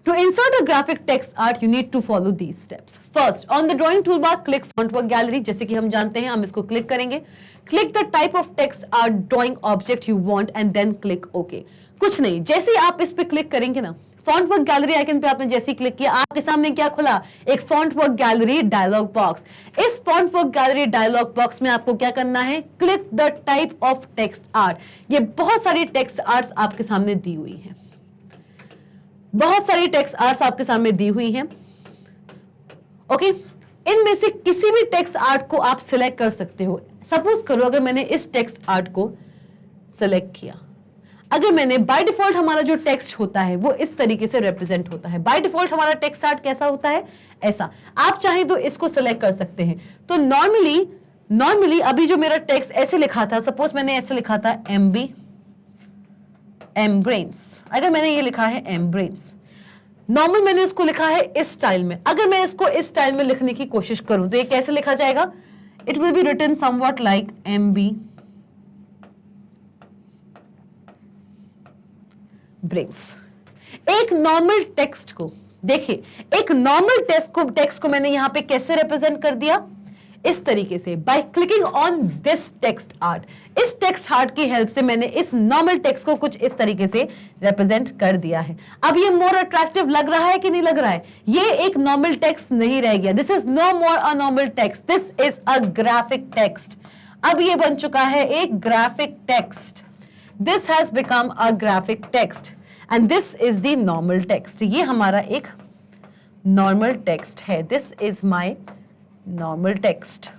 To insert a graphic text art, you need to follow these steps. First, on the drawing toolbar, click Font Work Gallery. जैसे कि हम जानते हैं, हम इसको क्लिक करेंगे. Click the type of text art drawing object you want and then click OK. कुछ नहीं, जैसे आप इस पे क्लिक करेंगे ना, फॉन्ट वर्क गैलरी आइकन पे आपने जैसे ही क्लिक किया, आपके सामने क्या खुला? एक font work gallery dialog box. इस font work gallery dialog box में आपको क्या करना है? Click the type of text art. ये बहुत सारी टेक्स्ट आर्ट्स आपके सामने दी हुई है, बहुत सारी टेक्स्ट आर्ट्स आपके सामने दी हुई हैं। ओके, इनमें से किसी भी टेक्स्ट आर्ट को आप सिलेक्ट कर सकते हो। सपोज करो अगर मैंने इस टेक्स्ट आर्ट को सिलेक्ट किया, अगर मैंने बाय डिफॉल्ट हमारा जो टेक्स्ट होता है वो इस तरीके से रिप्रेजेंट होता है। बाय डिफॉल्ट हमारा टेक्स्ट आर्ट कैसा होता है? ऐसा। आप चाहें तो इसको सिलेक्ट कर सकते हैं। तो नॉर्मली अभी जो मेरा टेक्स्ट ऐसे लिखा था, सपोज मैंने ऐसे लिखा था एम्ब्रेन्स, अगर मैंने ये लिखा है एम्ब्रेन्स, नॉर्मल मैंने इसको लिखा है इस स्टाइल में। अगर मैं इसको इस स्टाइल में लिखने की कोशिश करूं तो ये कैसे लिखा जाएगा? It will be written somewhat like MB brains. एक नॉर्मल टेक्स्ट को देखिए, एक नॉर्मल टेक्स्ट को मैंने यहां पे कैसे रिप्रेजेंट कर दिया? इस तरीके से, bye clicking on this text art. इस टेक्स्ट आर्ट की हेल्प से मैंने इस नॉर्मल टेक्स्ट को कुछ इस तरीके से रिप्रेजेंट कर दिया है। अब ये मोर अट्रैक्टिव लग रहा है कि नहीं लग रहा है? ये एक नॉर्मल टेक्स्ट नहीं रह गया। This is no more a normal text, this is a graphic text. अब ये बन चुका है एक graphic text. This has become a graphic text and this is the normal text. ये हमारा एक नॉर्मल टेक्स्ट है। This is my normal text.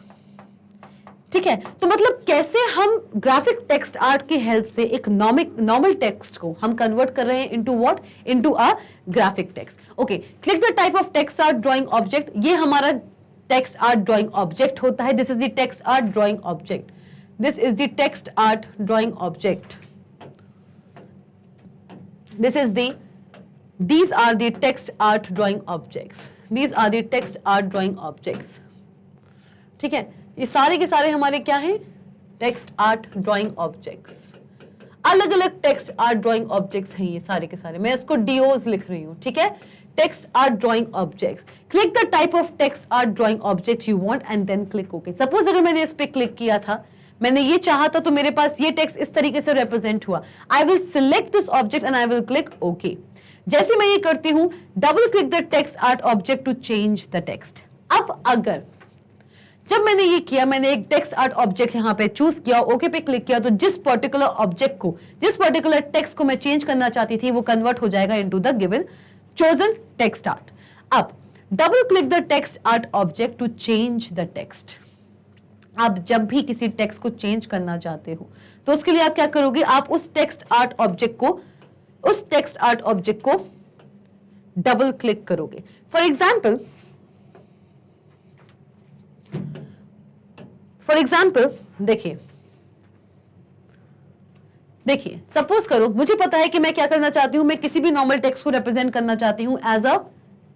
ठीक है, तो मतलब कैसे हम ग्राफिक टेक्स्ट आर्ट की हेल्प से एक नॉर्मल टेक्स्ट को हम कन्वर्ट कर रहे हैं into what? Into a graphic text. Okay, click the type of text art drawing object. ये हमारा टेक्स्ट आर्ट ड्राइंग ऑब्जेक्ट होता है। This is the text art drawing object. This is the text art drawing object. These are the text art drawing objects. These are the text art drawing objects. ठीक है, ये सारे के सारे हमारे क्या हैं? Text art drawing objects. अलग अलग टेक्स्ट आर्ट ड्राइंग ऑब्जेक्ट्स हैं ये सारे के सारे। मैं इसको डीओज लिख रही हूं। ठीक है, text art drawing objects. Click the type of text art drawing object you want and then click okay. Suppose अगर मैंने इस पे क्लिक किया था, मैंने ये चाहा था, तो मेरे पास ये टेक्स्ट इस तरीके से रिप्रेजेंट हुआ। I will select this object and I will click okay. जैसे मैं ये करती हूं, double click the text art object to change the text. अब अगर जब मैंने ये किया, मैंने एक टेक्स्ट आर्ट ऑब्जेक्ट यहां पे चूज किया, ओके पे क्लिक किया, तो जिस पर्टिकुलर ऑब्जेक्ट को, जिस पर्टिकुलर टेक्स्ट को मैं चेंज करना चाहती थी, वो कन्वर्ट हो जाएगा into the given chosen text art. अब double click the text art object to change the text. आप जब भी किसी टेक्स्ट को चेंज करना चाहते हो तो उसके लिए आप क्या करोगे? आप उस टेक्स्ट आर्ट ऑब्जेक्ट को डबल क्लिक करोगे। फॉर एग्जाम्पल देखिए, सपोज करो मुझे पता है कि मैं क्या करना चाहती हूं, मैं किसी भी नॉर्मल टेक्स्ट को रिप्रेजेंट करना चाहती हूं एज अ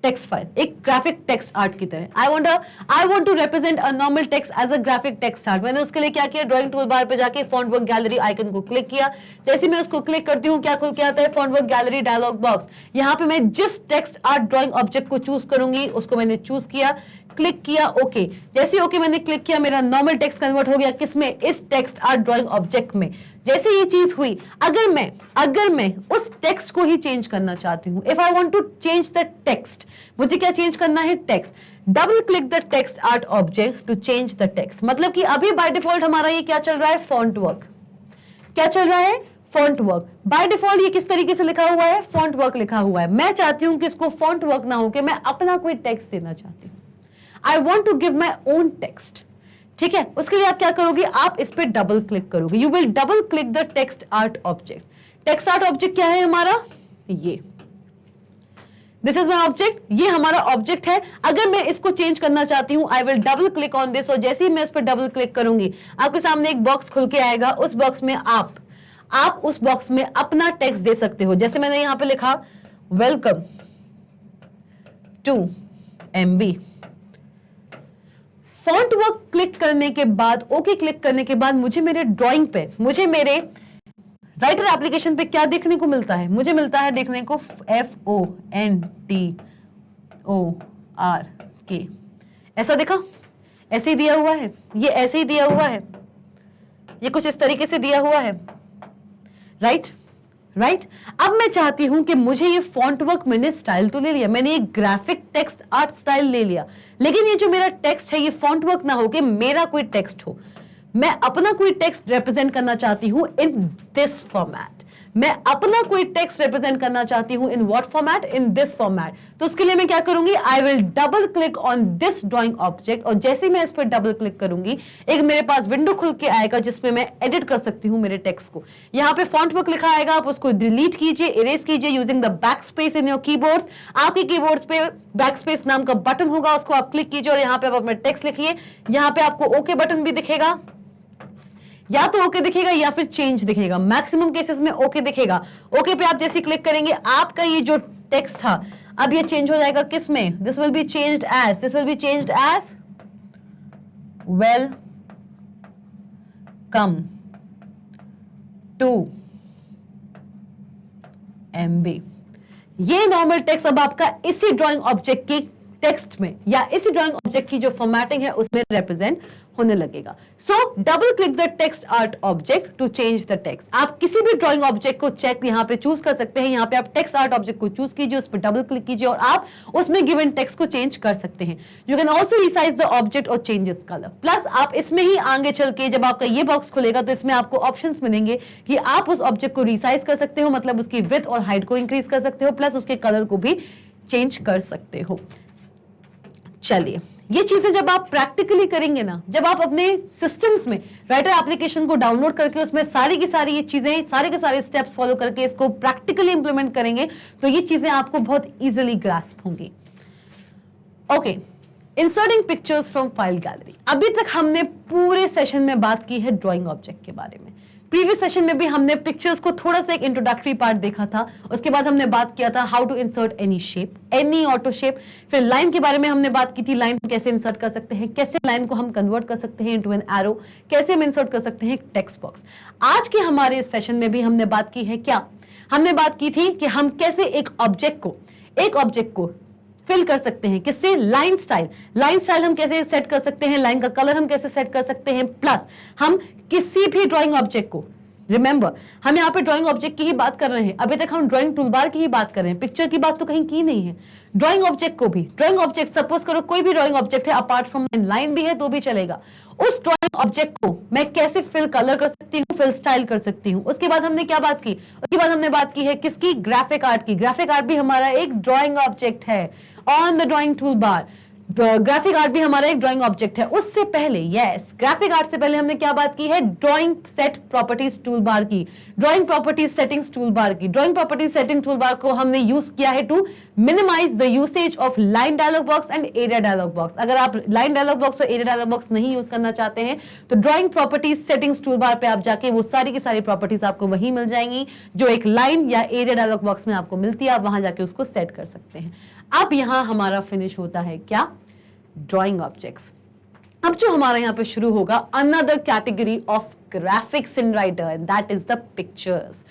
टेक्स्ट फाइल, एक ग्राफिक टेक्स्ट आर्ट की तरह। I want to represent a normal text as a graphic text art. मैंने उसके लिए क्या किया? ड्राइंग टूल बार पे जाके फॉन्ट वर्क गैलरी आइकन को क्लिक किया। जैसे मैं उसको क्लिक करती हूँ, क्या खुल के आता है? Font work gallery dialog box. यहाँ पे मैं जिस टेक्स्ट आर्ट ड्राइंग ऑब्जेक्ट को चूज करूंगी, उसको मैंने चूज किया, क्लिक किया ओके। जैसे ओके मैंने क्लिक किया, मेरा नॉर्मल टेक्स्ट कन्वर्ट हो गया किसमें? इस टेक्स्ट आर्ट ड्राइंग ऑब्जेक्ट में। जैसे ये चीज हुई, अगर मैं उस टेक्स्ट को ही चेंज करना चाहती हूं, if I want to change the text, मुझे क्या चेंज करना है? Text. Double click the text art object to change the text. मतलब कि अभी बाय डिफॉल्ट हमारा ये क्या चल रहा है? Font work. क्या चल रहा है? Font work. बाय डिफॉल्ट ये किस तरीके से लिखा हुआ है? फॉन्ट वर्क लिखा हुआ है। मैं चाहती हूं कि इसको फॉन्ट वर्क ना हो के मैं अपना कोई टेक्स्ट देना चाहती हूं। I want to give my own text. ठीक है, उसके लिए आप क्या करोगे? आप इस पे डबल क्लिक करोगे। You will double click the text art object. Text art object क्या है हमारा? ये दिस इज माई ऑब्जेक्ट, ये हमारा ऑब्जेक्ट है। अगर मैं इसको चेंज करना चाहती हूं, I will double click on this, और जैसे ही मैं इस पर डबल क्लिक करूंगी आपके सामने एक बॉक्स खुल के आएगा। उस बॉक्स में आप उस बॉक्स में अपना टेक्स्ट दे सकते हो। जैसे मैंने यहां पे लिखा welcome to MB। Font work click करने के बाद, ओके क्लिक करने के बाद मुझे मेरे ड्राइंग पे, मुझे मेरे राइटर एप्लीकेशन पे क्या देखने को मिलता है? मुझे मिलता है देखने को FONTORK। ऐसा देखा, ऐसे ही दिया हुआ है, ये ऐसे ही दिया हुआ है, ये कुछ इस तरीके से दिया हुआ है, राइट। अब मैं चाहती हूं कि मुझे ये फॉन्ट वर्क, मैंने स्टाइल तो ले लिया, मैंने एक ग्राफिक टेक्स्ट आर्ट स्टाइल ले लिया, लेकिन ये जो मेरा टेक्स्ट है ये फॉन्ट वर्क ना हो कि मेरा कोई टेक्स्ट हो। मैं अपना कोई टेक्स्ट रिप्रेजेंट करना चाहती हूं इन दिस फॉर्मेट। मैं अपना कोई टेक्स्ट रिप्रेजेंट करना चाहती हूं in what format? In this format. तो उसके लिए मैं क्या करूंगी? I will double click on this drawing object, और जैसे मैं इस पर डबल क्लिक करूंगी एक मेरे पास विंडो खुल के आएगा जिसमें मैं एडिट कर सकती हूं मेरे टेक्स्ट को। यहां पे फॉन्ट वर्क लिखा आएगा, आप उसको डिलीट कीजिए, इरेज कीजिए using the back space in your keyboards. आपके कीबोर्ड्स पे बैक स्पेस नाम का बटन होगा, उसको आप क्लिक कीजिए और यहां पे आप अपना टेक्स्ट लिखिए। यहां पे आपको ओके बटन भी दिखेगा, या तो ओके दिखेगा या फिर चेंज दिखेगा। मैक्सिमम केसेस में ओके दिखेगा। ओके पे आप जैसे क्लिक करेंगे आपका ये जो टेक्स्ट था अब ये चेंज हो जाएगा किस में? This will be changed as welcome to MB। ये नॉर्मल टेक्स्ट अब आपका इसी ड्राइंग ऑब्जेक्ट की टेक्स्ट में या इसी ड्राइंग ऑब्जेक्ट की जो फॉर्मेटिंग है उसमें रिप्रेजेंट होने लगेगा। So double click the text art object to change the text. आप किसी भी ड्राइंग ऑब्जेक्ट को चेक यहां पे चूज कर सकते हैं। यहां पे आप टेक्स्ट आर्ट ऑब्जेक्ट को चूज कीजिए, उस पर डबल क्लिक कीजिए और आप उसमें गिवन टेक्स्ट को चेंज कर सकते हैं। You can also resize the object और चेंज इट्स कलर। प्लस आप इसमें ही आगे चल के जब आपका ये बॉक्स खुलेगा तो इसमें आपको ऑप्शंस मिलेंगे कि आप उस ऑब्जेक्ट को रिसाइज कर सकते हो, मतलब उसकी विड्थ और हाइट को इंक्रीज कर सकते हो, प्लस उसके कलर को भी चेंज कर सकते हो। चलिए, ये चीजें जब आप प्रैक्टिकली करेंगे ना, जब आप अपने सिस्टम्स में राइटर एप्लीकेशन को डाउनलोड करके उसमें सारी की सारी ये चीजें, सारे के सारे स्टेप्स फॉलो करके इसको प्रैक्टिकली इंप्लीमेंट करेंगे तो ये चीजें आपको बहुत इजीली ग्रास्प होंगी। Okay, inserting pictures from file gallery. अभी तक हमने पूरे सेशन में बात की है ड्राइंग ऑब्जेक्ट के बारे में। प्रीवियस सेशन में भी हमने पिक्चर्स को थोड़ा सा एक इंट्रोडक्टरी पार्ट देखा था, उसके बाद हमने बात किया था how to insert any shape, any auto shape. फिर लाइन के बारे में हमने बात की थी, लाइन कैसे इंसर्ट कर सकते हैं, कैसे लाइन को हम कन्वर्ट कर सकते हैं इनटू एन एरो, कैसे हम इंसर्ट कर सकते हैं टेक्स्ट बॉक्स। आज के हमारे इस सेशन में भी हमने बात की है, क्या हमने बात की थी कि हम कैसे एक ऑब्जेक्ट को फिल कर सकते हैं, किससे? लाइन स्टाइल हम कैसे सेट कर सकते हैं, लाइन का कलर हम कैसे सेट कर सकते हैं, प्लस हम किसी भी ड्राइंग ऑब्जेक्ट को, रिमेंबर हम यहाँ पे ड्राइंग ऑब्जेक्ट की ही बात कर रहे हैं, अभी तक हम ड्राइंग टूलबार की ही बात कर रहे हैं, पिक्चर की बात तो कहीं की नहीं है। ड्राइंग ऑब्जेक्ट को भी, ड्राइंग ऑब्जेक्ट सपोज करो कोई भी ड्राइंग ऑब्जेक्ट है अपार्ट फ्रॉम लाइन भी है तो भी चलेगा, उस ड्राइंग ऑब्जेक्ट को मैं कैसे फिल कलर कर सकती हूँ, फिल स्टाइल कर सकती हूँ। उसके बाद हमने क्या बात की? उसके बाद हमने बात की है किसकी? ग्राफिक आर्ट की। ग्राफिक आर्ट भी हमारा एक ड्राइंग ऑब्जेक्ट है on the drawing tool bar. Graphic art भी हमारा एक ड्राइंग ऑब्जेक्ट है। उससे पहले, यस, ग्राफिक आर्ट से पहले हमने क्या बात की है? Drawing set properties tool bar की, drawing properties settings tool bar की। Drawing properties setting tool bar को हमने यूज किया है to minimize the usage of line dialog box and area dialog box. अगर आप लाइन डायलॉग बॉक्स और area dialog box नहीं यूज करना चाहते हैं तो drawing properties settings tool bar पे आप जाके वो सारी की सारी प्रॉपर्टीज आपको वहीं मिल जाएंगी जो एक लाइन या एरिया डायलॉग बॉक्स में आपको मिलती है, आप वहां जाके उसको सेट कर सकते हैं। अब यहां हमारा फिनिश होता है क्या? Drawing objects. अब जो हमारा यहाँ पे शुरू होगा another category of graphics in writer and that is the pictures.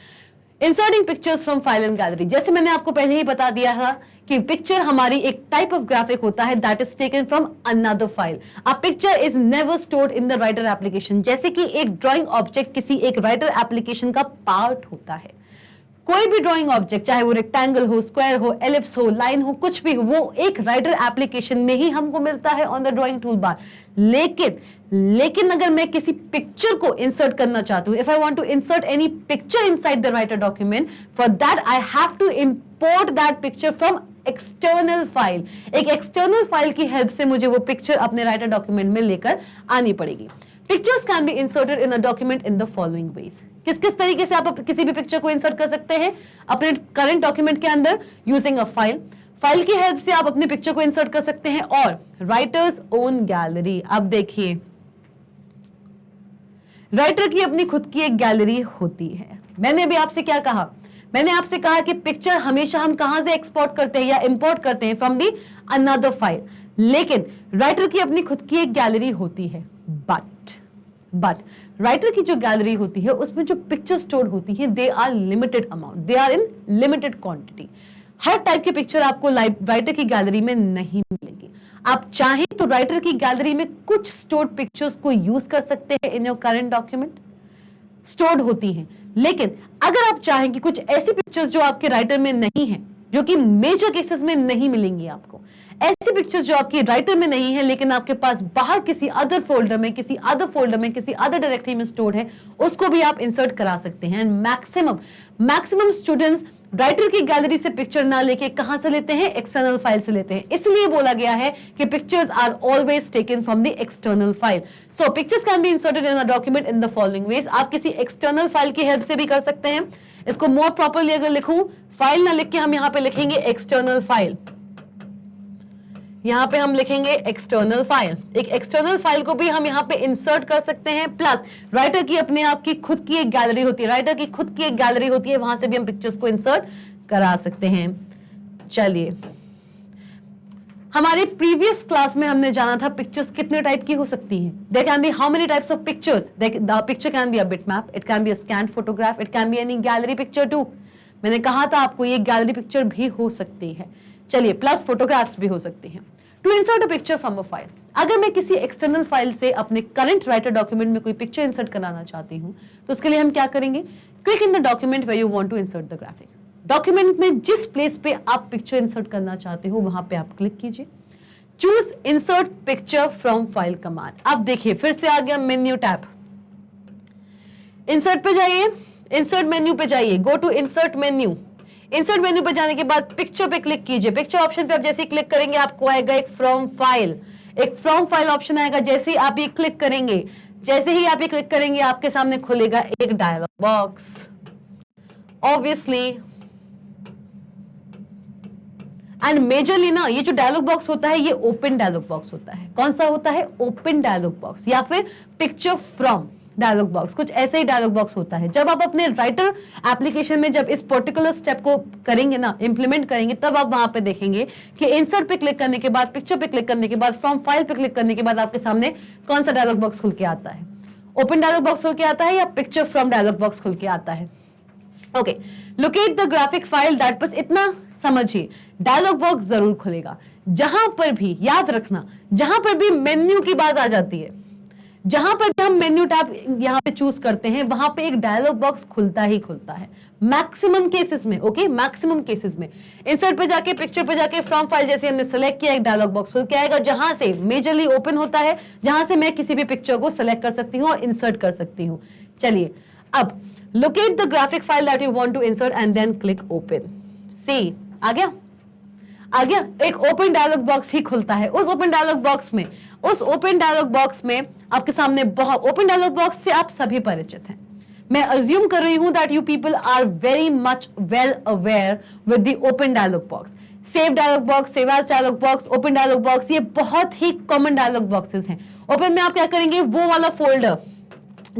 Inserting pictures from file and gallery. जैसे मैंने आपको पहले ही बता दिया था कि पिक्चर हमारी एक टाइप ऑफ ग्राफिक होता है that is taken from another file. A picture is never stored in the writer application. जैसे कि एक ड्राइंग ऑब्जेक्ट किसी एक राइटर एप्लीकेशन का पार्ट होता है। कोई भी ड्राइंग ऑब्जेक्ट, चाहे वो रेक्टेंगल हो, स्क्वायर हो, एलिप्स हो, लाइन हो, कुछ भी हो, वो एक राइटर एप्लीकेशन में ही हमको मिलता है ऑन द ड्राइंग टूल बार। लेकिन अगर मैं किसी पिक्चर को इंसर्ट करना चाहती हूं, if I want to insert any picture inside the writer document, for that I have to import that picture from external file. एक एक्सटर्नल फाइल की हेल्प से मुझे वो पिक्चर अपने राइटर डॉक्यूमेंट में लेकर आनी पड़ेगी। Pictures can be inserted in a document in the following ways. किस तरीके से आप किसी भी पिक्चर को इंसर्ट कर सकते हैं अपने करंट डॉक्यूमेंट के अंदर? Using a file. फाइल की हेल्प से आप अपने पिक्चर को इंसर्ट कर सकते हैं। और राइटर्स ओन गैलरी, अब देखिए राइटर की अपनी खुद की एक गैलरी होती है। मैंने अभी आपसे क्या कहा, मैंने आपसे कहा कि पिक्चर हमेशा हम कहां से एक्सपोर्ट करते हैं या इंपोर्ट करते हैं, फ्रॉम दी अनदर फाइल। लेकिन राइटर की अपनी खुद की एक गैलरी होती है। बट राइटर की जो गैलरी होती है उसमें जो पिक्चर स्टोर होती है, they are limited amount, they are in limited quantity. हर टाइप की पिक्चर आपको राइटर की गैलरी में नहीं मिलेगी। आप चाहें तो राइटर की गैलरी में कुछ स्टोर्ड पिक्चर्स को यूज कर सकते हैं in your current document, stored होती हैं। लेकिन अगर आप चाहें कि कुछ ऐसी पिक्चर्स जो आपके राइटर में नहीं है, जो कि मेजर केसेस में नहीं मिलेंगी आपको, ऐसी पिक्चर्स जो आपके राइटर में नहीं है लेकिन आपके पास बाहर किसी अदर फोल्डर में, किसी अदर डायरेक्टरी में स्टोर्ड है, उसको भी आप इंसर्ट करा सकते हैं। मैक्सिमम स्टूडेंट्स राइटर की गैलरी से पिक्चर ना लेके कहां से लेते हैं, एक्सटर्नल फाइल से लेते हैं। इसलिए बोला गया है कि pictures are always taken from the external file. So pictures can be inserted in a document in the following ways. आप किसी एक्सटर्नल फाइल की हेल्प से भी कर सकते हैं। इसको मोर प्रॉपरली अगर लिखूं, फाइल ना लिख के हम यहां पे लिखेंगे एक्सटर्नल फाइल। यहां पे हम लिखेंगे एक्सटर्नल फाइल। एक एक्सटर्नल फाइल को भी हम यहां पे इंसर्ट कर सकते हैं। प्लस राइटर की अपने आप की खुद की एक गैलरी होती है, राइटर की खुद की एक गैलरी होती है, वहां से भी हम पिक्चर्स को इंसर्ट करा सकते हैं। चलिए, हमारे प्रीवियस क्लास में हमने जाना था पिक्चर्स कितने टाइप की हो सकती हैं। There can be how many types of pictures. The picture can be a bitmap, it can be a scan photograph, it can be any gallery picture too. मैंने कहा था आपको ये गैलरी पिक्चर भी हो सकती है। चलिए, प्लस फोटोग्राफ्स भी हो सकती हैं। To insert a picture from a file, अगर मैं किसी एक्सटर्नल फाइल से अपने करंट राइटर डॉक्यूमेंट में कोई पिक्चर इंसर्ट कराना चाहती हूं, तो उसके लिए हम क्या करेंगे, click in the document where you want to insert the graphic. Document में जिस प्लेस पे आप पिक्चर इंसर्ट करना चाहते हो वहां पे आप क्लिक कीजिए। Choose insert picture from file command. अब देखिए फिर से आ गया मेन्यू टैब। इंसर्ट पे जाइए, इंसर्ट मेन्यू पे जाइए, go to insert menu. Insert menu पे जाने के बाद पिक्चर पे क्लिक कीजिए। पिक्चर ऑप्शन पे आप जैसे ही क्लिक करेंगे आपको आएगा एक फ्रॉम फाइल, एक फ्रॉम फाइल ऑप्शन आएगा। जैसे ही आप ये क्लिक करेंगे, आपके सामने खुलेगा एक dialog box. Obviously and majorly ना, ये जो डायलॉग बॉक्स होता है ये ओपन डायलॉग बॉक्स होता है। कौन सा होता है, ओपन डायलॉग बॉक्स, या फिर पिक्चर फ्रॉम डायलॉग बॉक्स, कुछ ऐसे ही डायलॉग बॉक्स होता है। जब आप अपने राइटर एप्लीकेशन में जब इस पर्टिकुलर स्टेप को करेंगे ना, इंप्लीमेंट करेंगे, तब आप वहां पे देखेंगे कि इंसर्ट पे क्लिक करने के बाद, पिक्चर पे क्लिक करने के बाद, फ्रॉम फाइल पे क्लिक करने के बाद आपके सामने कौन सा डायलॉग बॉक्स खुल के आता है, ओपन डायलॉग बॉक्स खुल के आता है या पिक्चर फ्रॉम डायलॉग बॉक्स खुल के आता है। Okay, locate the graphic file that, बस इतना समझिए, डायलॉग बॉक्स जरूर खुलेगा। जहां पर भी याद रखना, जहां पर भी मेन्यू की बात आ जाती है, जहां पर भी हम मेन्यू टैब यहां पे चूज करते हैं, वहां पे एक डायलॉग बॉक्स खुलता ही खुलता है मैक्सिमम केसेस में। ओके, मैक्सिमम केसेस में इंसर्ट पे जाके, पिक्चर पे जाके, फ्रॉम फाइल जैसे हमने सेलेक्ट किया, एक डायलॉग बॉक्स खुल के आएगा जहां से मेजरली ओपन होता है, जहां से मैं किसी भी पिक्चर को सेलेक्ट कर सकती हूं और इंसर्ट कर सकती हूं। चलिए, अब locate the graphic file that you want to insert and then click open. See, आ गया एक ओपन डायलॉग बॉक्स ही खुलता है। उस ओपन डायलॉग बॉक्स में आपके सामने बहुत, ओपन डायलॉग बॉक्स से आप सभी परिचित हैं। मैं अज्यूम कर रही हूं that you people are very much well aware with the open dialog box. Save dialog box, save as dialog box, open dialog box, ये बहुत ही कॉमन डायलॉग बॉक्सेस हैं। ओपन में आप क्या करेंगे, वो वाला फोल्डर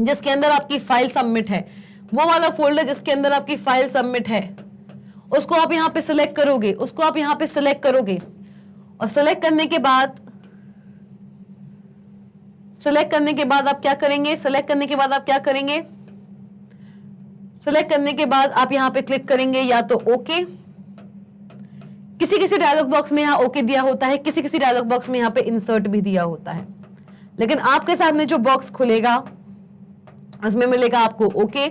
जिसके अंदर आपकी फाइल सबमिट है, उसको आप यहां पे सिलेक्ट करोगे, और सिलेक्ट करने के बाद आप क्या करेंगे, आप यहां पे क्लिक करेंगे या तो ओके। किसी डायलॉग बॉक्स में यहां ओके दिया होता है, किसी डायलॉग बॉक्स में यहां पे इंसर्ट भी दिया होता है, लेकिन आपके सामने जो बॉक्स खुलेगा उसमें मिलेगा आपको ओके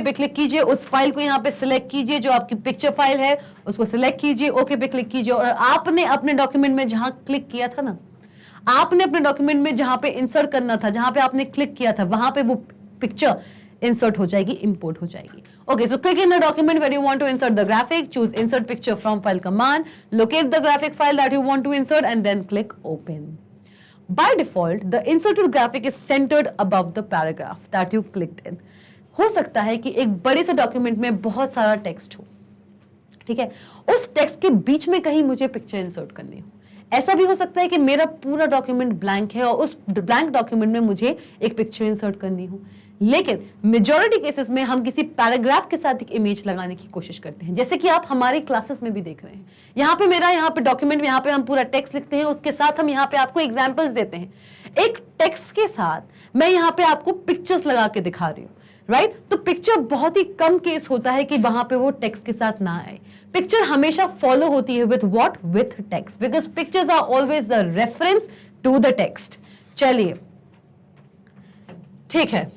पे क्लिक कीजिए। उस फाइल को यहाँ पे सिलेक्ट कीजिए, जो आपकी पिक्चर फाइल है उसको सिलेक्ट कीजिए, ओके पे क्लिक कीजिए। और आपने अपने डॉक्यूमेंट में जहां क्लिक किया था ना, आपने अपने डॉक्यूमेंट में जहां पे इंसर्ट करना था, जहां पे आपने क्लिक किया था, वहां पे वो पिक्चर इंसर्ट हो जाएगी, इंपोर्ट हो जाएगी। Okay, so click in the document where you want to insert the graphic, choose insert picture from file command, locate the graphic file that you want to insert and then click open. By default, the inserted graphic is centered above the paragraph that you clicked in. हो सकता है कि एक बड़े से document में बहुत सारा टेक्स्ट हो, ठीक है, उस टेक्स्ट के बीच में कहीं मुझे पिक्चर इंसर्ट करनी हो। ऐसा भी हो सकता है कि मेरा पूरा डॉक्यूमेंट ब्लैंक है और उस ब्लैंक डॉक्यूमेंट में मुझे एक पिक्चर इंसर्ट करनी हो, लेकिन मेजॉरिटी केसेस में हम किसी पैराग्राफ के साथ एक इमेज लगाने की कोशिश करते हैं, जैसे कि आप हमारी क्लासेस में भी देख रहे हैं। यहाँ पे मेरा यहाँ पे डॉक्यूमेंट, यहाँ पे हम पूरा टेक्स्ट लिखते हैं, उसके साथ हम यहाँ पे आपको एग्जाम्पल्स देते हैं। एक टेक्स्ट के साथ मैं यहाँ पे आपको पिक्चर्स लगा के दिखा रही हूँ, राइट? तो पिक्चर बहुत ही कम केस होता है कि वहां पे वो टेक्स्ट के साथ ना आए। पिक्चर हमेशा फॉलो होती है with what? With text, because pictures are always the reference to the text. चलिए, ठीक है,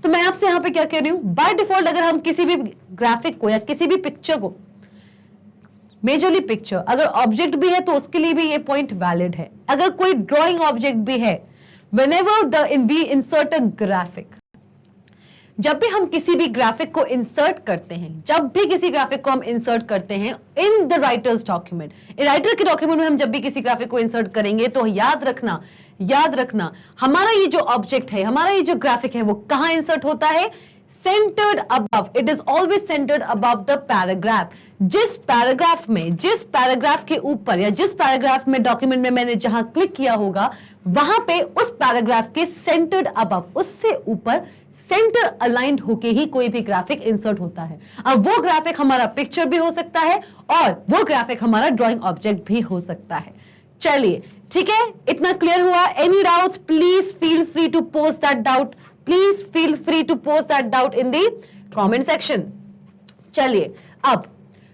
तो मैं आपसे यहां पे क्या कह रही हूं, बाय डिफॉल्ट अगर हम किसी भी ग्राफिक को या किसी भी पिक्चर को, मेजरली पिक्चर अगर ऑब्जेक्ट भी है तो उसके लिए भी ये पॉइंट वैलिड है। अगर कोई ड्राइंग ऑब्जेक्ट भी है, whenever we insert a graphic, जब भी हम किसी भी ग्राफिक को इंसर्ट करते हैं, जब भी किसी ग्राफिक को हम इंसर्ट करते हैं in the writers document, writer के डॉक्यूमेंट में हम जब भी किसी ग्राफिक को इंसर्ट करेंगे तो याद रखना हमारा ये जो ऑब्जेक्ट है, हमारा ये जो ग्राफिक है, वो कहां इंसर्ट होता है? Centred above, it is always centred above the paragraph. जिस पैराग्राफ के ऊपर या जिस पैराग्राफ में डॉक्यूमेंट में मैंने जहां क्लिक किया होगा, वहां पे उस पैराग्राफ के सेंटर्ड अबव, उससे ऊपर सेंटर अलाइंड होके ही कोई भी ग्राफिक इंसर्ट होता है। अब वो ग्राफिक हमारा पिक्चर भी हो सकता है और वो ग्राफिक हमारा ड्राइंग ऑब्जेक्ट भी हो सकता है। चलिए, ठीक है, इतना क्लियर हुआ? Any doubts? Please feel free to post that doubt, please feel free to post that doubt in the comment section. चलिए, अब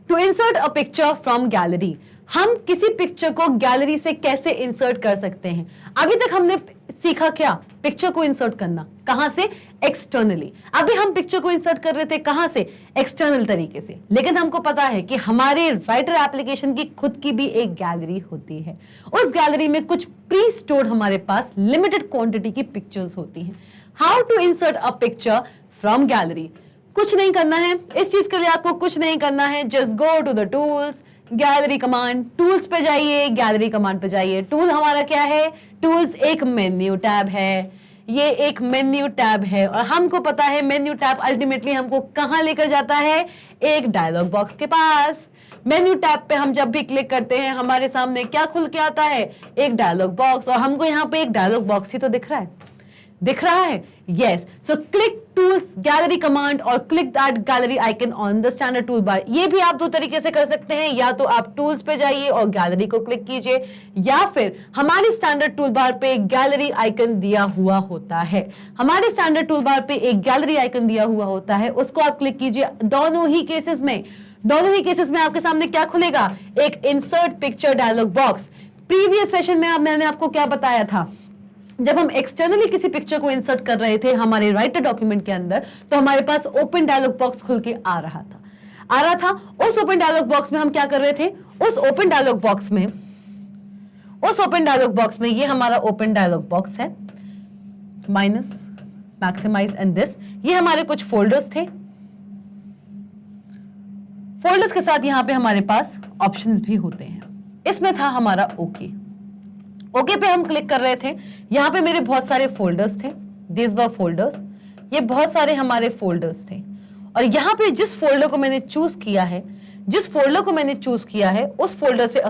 to insert a picture from gallery, हम किसी पिक्चर को गैलरी से कैसे इंसर्ट कर सकते हैं? अभी तक हमने सीखा क्या? पिक्चर को इंसर्ट करना। कहां से? एक्सटर्नली। अभी हम पिक्चर को इंसर्ट कर रहे थे कहां से? एक्सटर्नल तरीके से। लेकिन हमको पता है कि हमारे राइटर एप्लीकेशन की खुद की भी एक गैलरी होती है। उस गैलरी में कुछ प्री स्टोर्ड हमारे पास लिमिटेड क्वांटिटी की पिक्चर्स होती हैं। How to insert a picture from gallery? कुछ नहीं करना है, इस चीज के लिए आपको कुछ नहीं करना है। Just go to the tools, gallery command, tools पे जाइए, गैलरी कमांड पे जाइए। टूल हमारा क्या है? टूल्स एक मेन्यू टैब है, ये एक मेन्यू टैब है और हमको पता है मेन्यू टैब अल्टीमेटली हमको कहां लेकर जाता है? एक डायलॉग बॉक्स के पास। मेन्यू टैब पे हम जब भी क्लिक करते हैं हमारे सामने क्या खुल के आता है? एक डायलॉग बॉक्स, और हमको यहाँ पे एक डायलॉग बॉक्स ही तो दिख रहा है। Yes, so click tools gallery command और click that gallery icon on the standard tool bar. ये भी आप दो तरीके से कर सकते हैं, या तो आप टूल्स पे जाइए और गैलरी को क्लिक कीजिए, या फिर हमारे स्टैंडर्ड टूल बार पे एक गैलरी आइकन दिया हुआ होता है। हमारे स्टैंडर्ड टूल बार पे एक गैलरी आइकन दिया हुआ होता है, उसको आप क्लिक कीजिए। दोनों ही केसेस में आपके सामने क्या खुलेगा? एक insert picture dialog box. Previous session में मैंने आपको क्या बताया था? जब हम एक्सटर्नली किसी पिक्चर को इंसर्ट कर रहे थे हमारे राइटर डॉक्यूमेंट के अंदर, तो हमारे पास ओपन डायलॉग बॉक्स खुल के आ रहा था। उस ओपन डायलॉग बॉक्स में हम क्या कर रहे थे? उस ओपन डायलॉग बॉक्स में ये हमारा ओपन डायलॉग बॉक्स है, माइनस, मैक्सिमाइज एंड दिस, ये हमारे कुछ फोल्डर्स थे। फोल्डर्स के साथ यहां पे हमारे पास ऑप्शंस भी होते हैं। इसमें था हमारा ओके पे हम क्लिक कर रहे थे। यहां पे मेरे बहुत सारे फोल्डर्स थे, दिस वर फोल्डर्स, ये बहुत सारे हमारे फोल्डर्स थे। और यहां पे जिस फोल्डर को मैंने चूज किया है उस फोल्डर से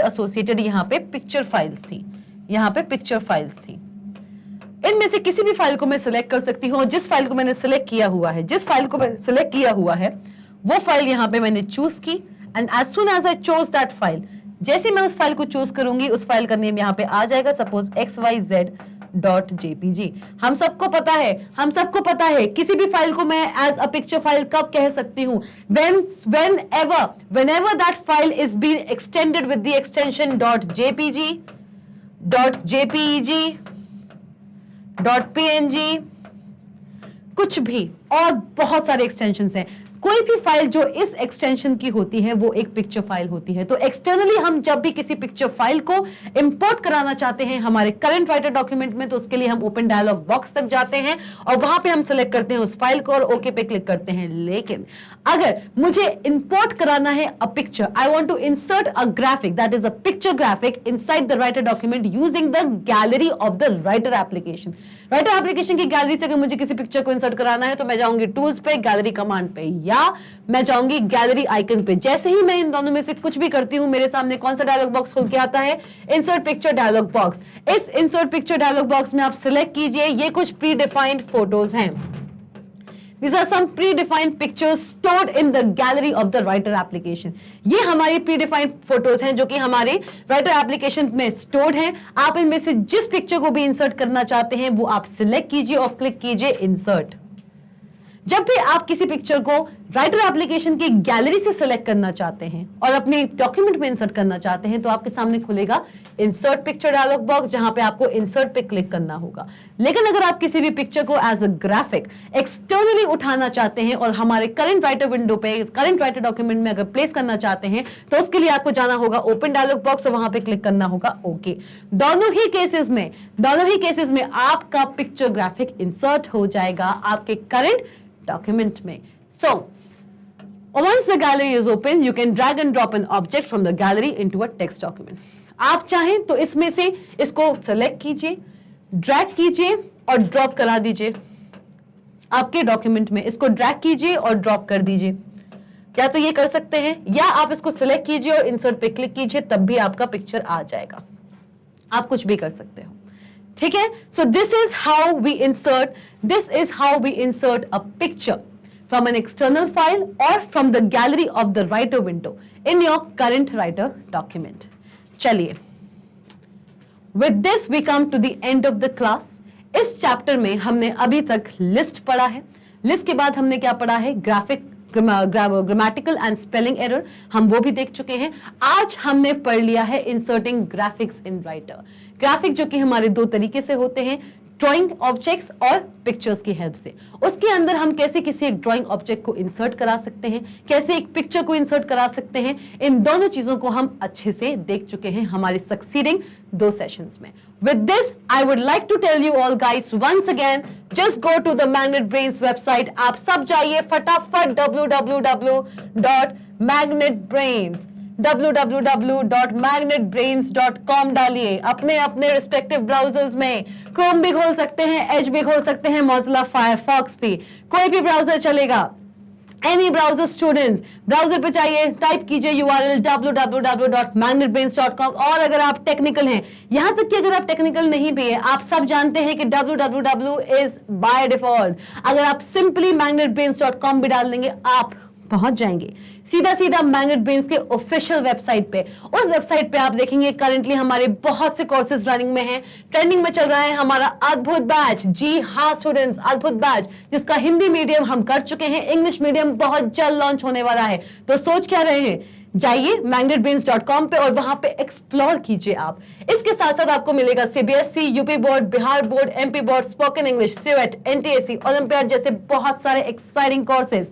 एसोसिएटेड यहाँ पे पिक्चर फाइल्स थी। इनमें से किसी भी फाइल को मैं सिलेक्ट कर सकती हूँ, और जिस फाइल को मैंने सिलेक्ट किया हुआ है वो फाइल यहाँ पे मैंने चूज की। And as soon as I chose that file, जैसे मैं उस फाइल को चूज करूंगी उस फाइल का नेम यहाँ पे आ जाएगा, सपोज xyz.jpg। हम सबको पता है किसी भी फाइल को मैं एज अ पिक्चर फाइल कब कह सकती हूँ? whenever that file is being extended with the extension .jpg, .jpeg, .png, कुछ भी, और बहुत सारे एक्सटेंशंस हैं। कोई भी फाइल जो इस एक्सटेंशन की होती है वो एक पिक्चर फाइल होती है। तो एक्सटर्नली हम जब भी किसी पिक्चर फाइल को इंपोर्ट कराना चाहते हैं हमारे करंट राइटर डॉक्यूमेंट में, तो उसके लिए हम ओपन डायलॉग बॉक्स तक जाते हैं और वहां पे हम सिलेक्ट करते हैं उस फाइल को और ओके पे क्लिक करते हैं। लेकिन अगर मुझे इंपोर्ट कराना है a picture, I want to insert a graphic, that is a picture graphic inside the writer document using the gallery of the writer application. Writer application की गैलरी से अगर मुझे किसी पिक्चर को इंसर्ट कराना है तो मैं जाऊंगी टूल्स पे, गैलरी कमांड पे, या मैं जाऊंगी गैलरी आइकन पे। जैसे ही मैं इन दोनों में से कुछ भी करती हूं मेरे सामने कौन सा डायलॉग बॉक्स खुल के आता है? Insert picture dialog box. इस इंसर्ट पिक्चर डायलॉग बॉक्स में आप सिलेक्ट कीजिए, ये कुछ प्री डिफाइंड फोटोज हैं। These are some predefined pictures stored in the gallery of the writer application. ये हमारी predefined फोटोज हैं जो कि हमारे राइटर एप्लीकेशन में स्टोर्ड हैं। आप इनमें से जिस पिक्चर को भी इंसर्ट करना चाहते हैं वो आप सिलेक्ट कीजिए और क्लिक कीजिए इंसर्ट। जब भी आप किसी पिक्चर को राइटर एप्लीकेशन की गैलरी से सिलेक्ट करना चाहते हैं और अपने डॉक्यूमेंट में इंसर्ट करना चाहते हैं तो आपके सामने खुलेगा इंसर्ट पिक्चर डायलॉग बॉक्स, जहां पे आपको इंसर्ट पे क्लिक करना होगा। लेकिन अगर आप किसी भी पिक्चर को एज अ ग्राफिक एक्सटर्नली उठाना चाहते हैं और हमारे करंट राइटर विंडो पे, करंट राइटर डॉक्यूमेंट में अगर प्लेस करना चाहते हैं तो उसके लिए आपको जाना होगा ओपन डायलॉग बॉक्स और वहां पे क्लिक करना होगा ओके। दोनों ही केसेस में आपका पिक्चर ग्राफिक इंसर्ट हो जाएगा आपके करंट डॉक्यूमेंट में। So, once the gallery is open, you can drag and drop an object from the gallery into a text document. आप चाहें तो इसमें से इसको सेलेक्ट कीजिए, ड्रैग कीजिए और ड्रॉप करा दीजिए आपके डॉक्यूमेंट में। इसको ड्रैग कीजिए और ड्रॉप कर दीजिए, या तो ये कर सकते हैं, या आप इसको सिलेक्ट कीजिए और इंसर्ट पे क्लिक कीजिए, तब भी आपका पिक्चर आ जाएगा। आप कुछ भी कर सकते हो, ठीक है। So this is how we insert a picture from an external file or from the gallery of the writer window in your current writer document. चलिए, with this we come to the end of the class. इस chapter में हमने अभी तक list पढ़ा है। List के बाद हमने क्या पढ़ा है? ग्रामेटिकल एंड स्पेलिंग एरर, हम वो भी देख चुके हैं। आज हमने पढ़ लिया है inserting graphics in writer. Graphic जो कि हमारे दो तरीके से होते हैं, ड्राइंग ऑब्जेक्ट्स और पिक्चर्स की हेल्प से। उसके अंदर हम कैसे किसी एक ड्राइंग ऑब्जेक्ट को इंसर्ट करा सकते हैं, कैसे एक पिक्चर को इंसर्ट करा सकते हैं, इन दोनों चीजों को हम अच्छे से देख चुके हैं हमारे सक्सीडिंग 2 सेशंस में। With this, I would like to tell you all guys once again, just go to the Magnet Brains website. आप सब जाइए फटाफट www.magnetbrains.com डालिए अपने रिस्पेक्टिव ब्राउजर्स में। क्रोम भी खोल सकते हैं, एज भी खोल सकते हैं, मोज़िला फायरफॉक्स भी, कोई भी ब्राउजर चलेगा। एनी ब्राउजर स्टूडेंट्स, ब्राउजर पे चाहिए, टाइप कीजिए URL www.magnetbrains.com। और अगर आप टेक्निकल हैं, यहां तक कि अगर आप टेक्निकल नहीं भी है, आप सब जानते हैं कि www इज बाय डिफॉल्ट। अगर आप सिंपली magnetbrains.com भी डाल देंगे आप पहुंच जाएंगे सीधा मैग्नेट ब्रेन्स के ऑफिशियल वेबसाइट पे। उस वेबसाइट पे आप देखेंगे करंटली हमारे बहुत से कोर्सेज रनिंग में हैं, ट्रेंडिंग में चल रहा है हमारा अद्भुत बैच। जी हाँ स्टूडेंट्स, अद्भुत बैच जिसका हिंदी मीडियम हम कर चुके हैं, इंग्लिश मीडियम बहुत जल्द लॉन्च होने वाला है। तो सोच क्या रहे हैं, जाइए magnetbrains.com पे और वहां पे एक्सप्लोर कीजिए आप। इसके साथ साथ आपको मिलेगा CBSE, UP board, Bihar board, MP board, spoken English, CUET, NTSE, olympiad जैसे बहुत सारे एक्साइटिंग कोर्सेज।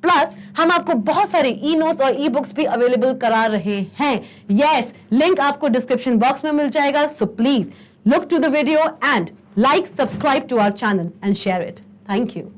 प्लस हम आपको बहुत सारे ई नोट्स और ई बुक्स भी अवेलेबल करा रहे हैं। यस, लिंक आपको डिस्क्रिप्शन बॉक्स में मिल जाएगा। So please look to the video and like, subscribe to our channel and share it. Thank you.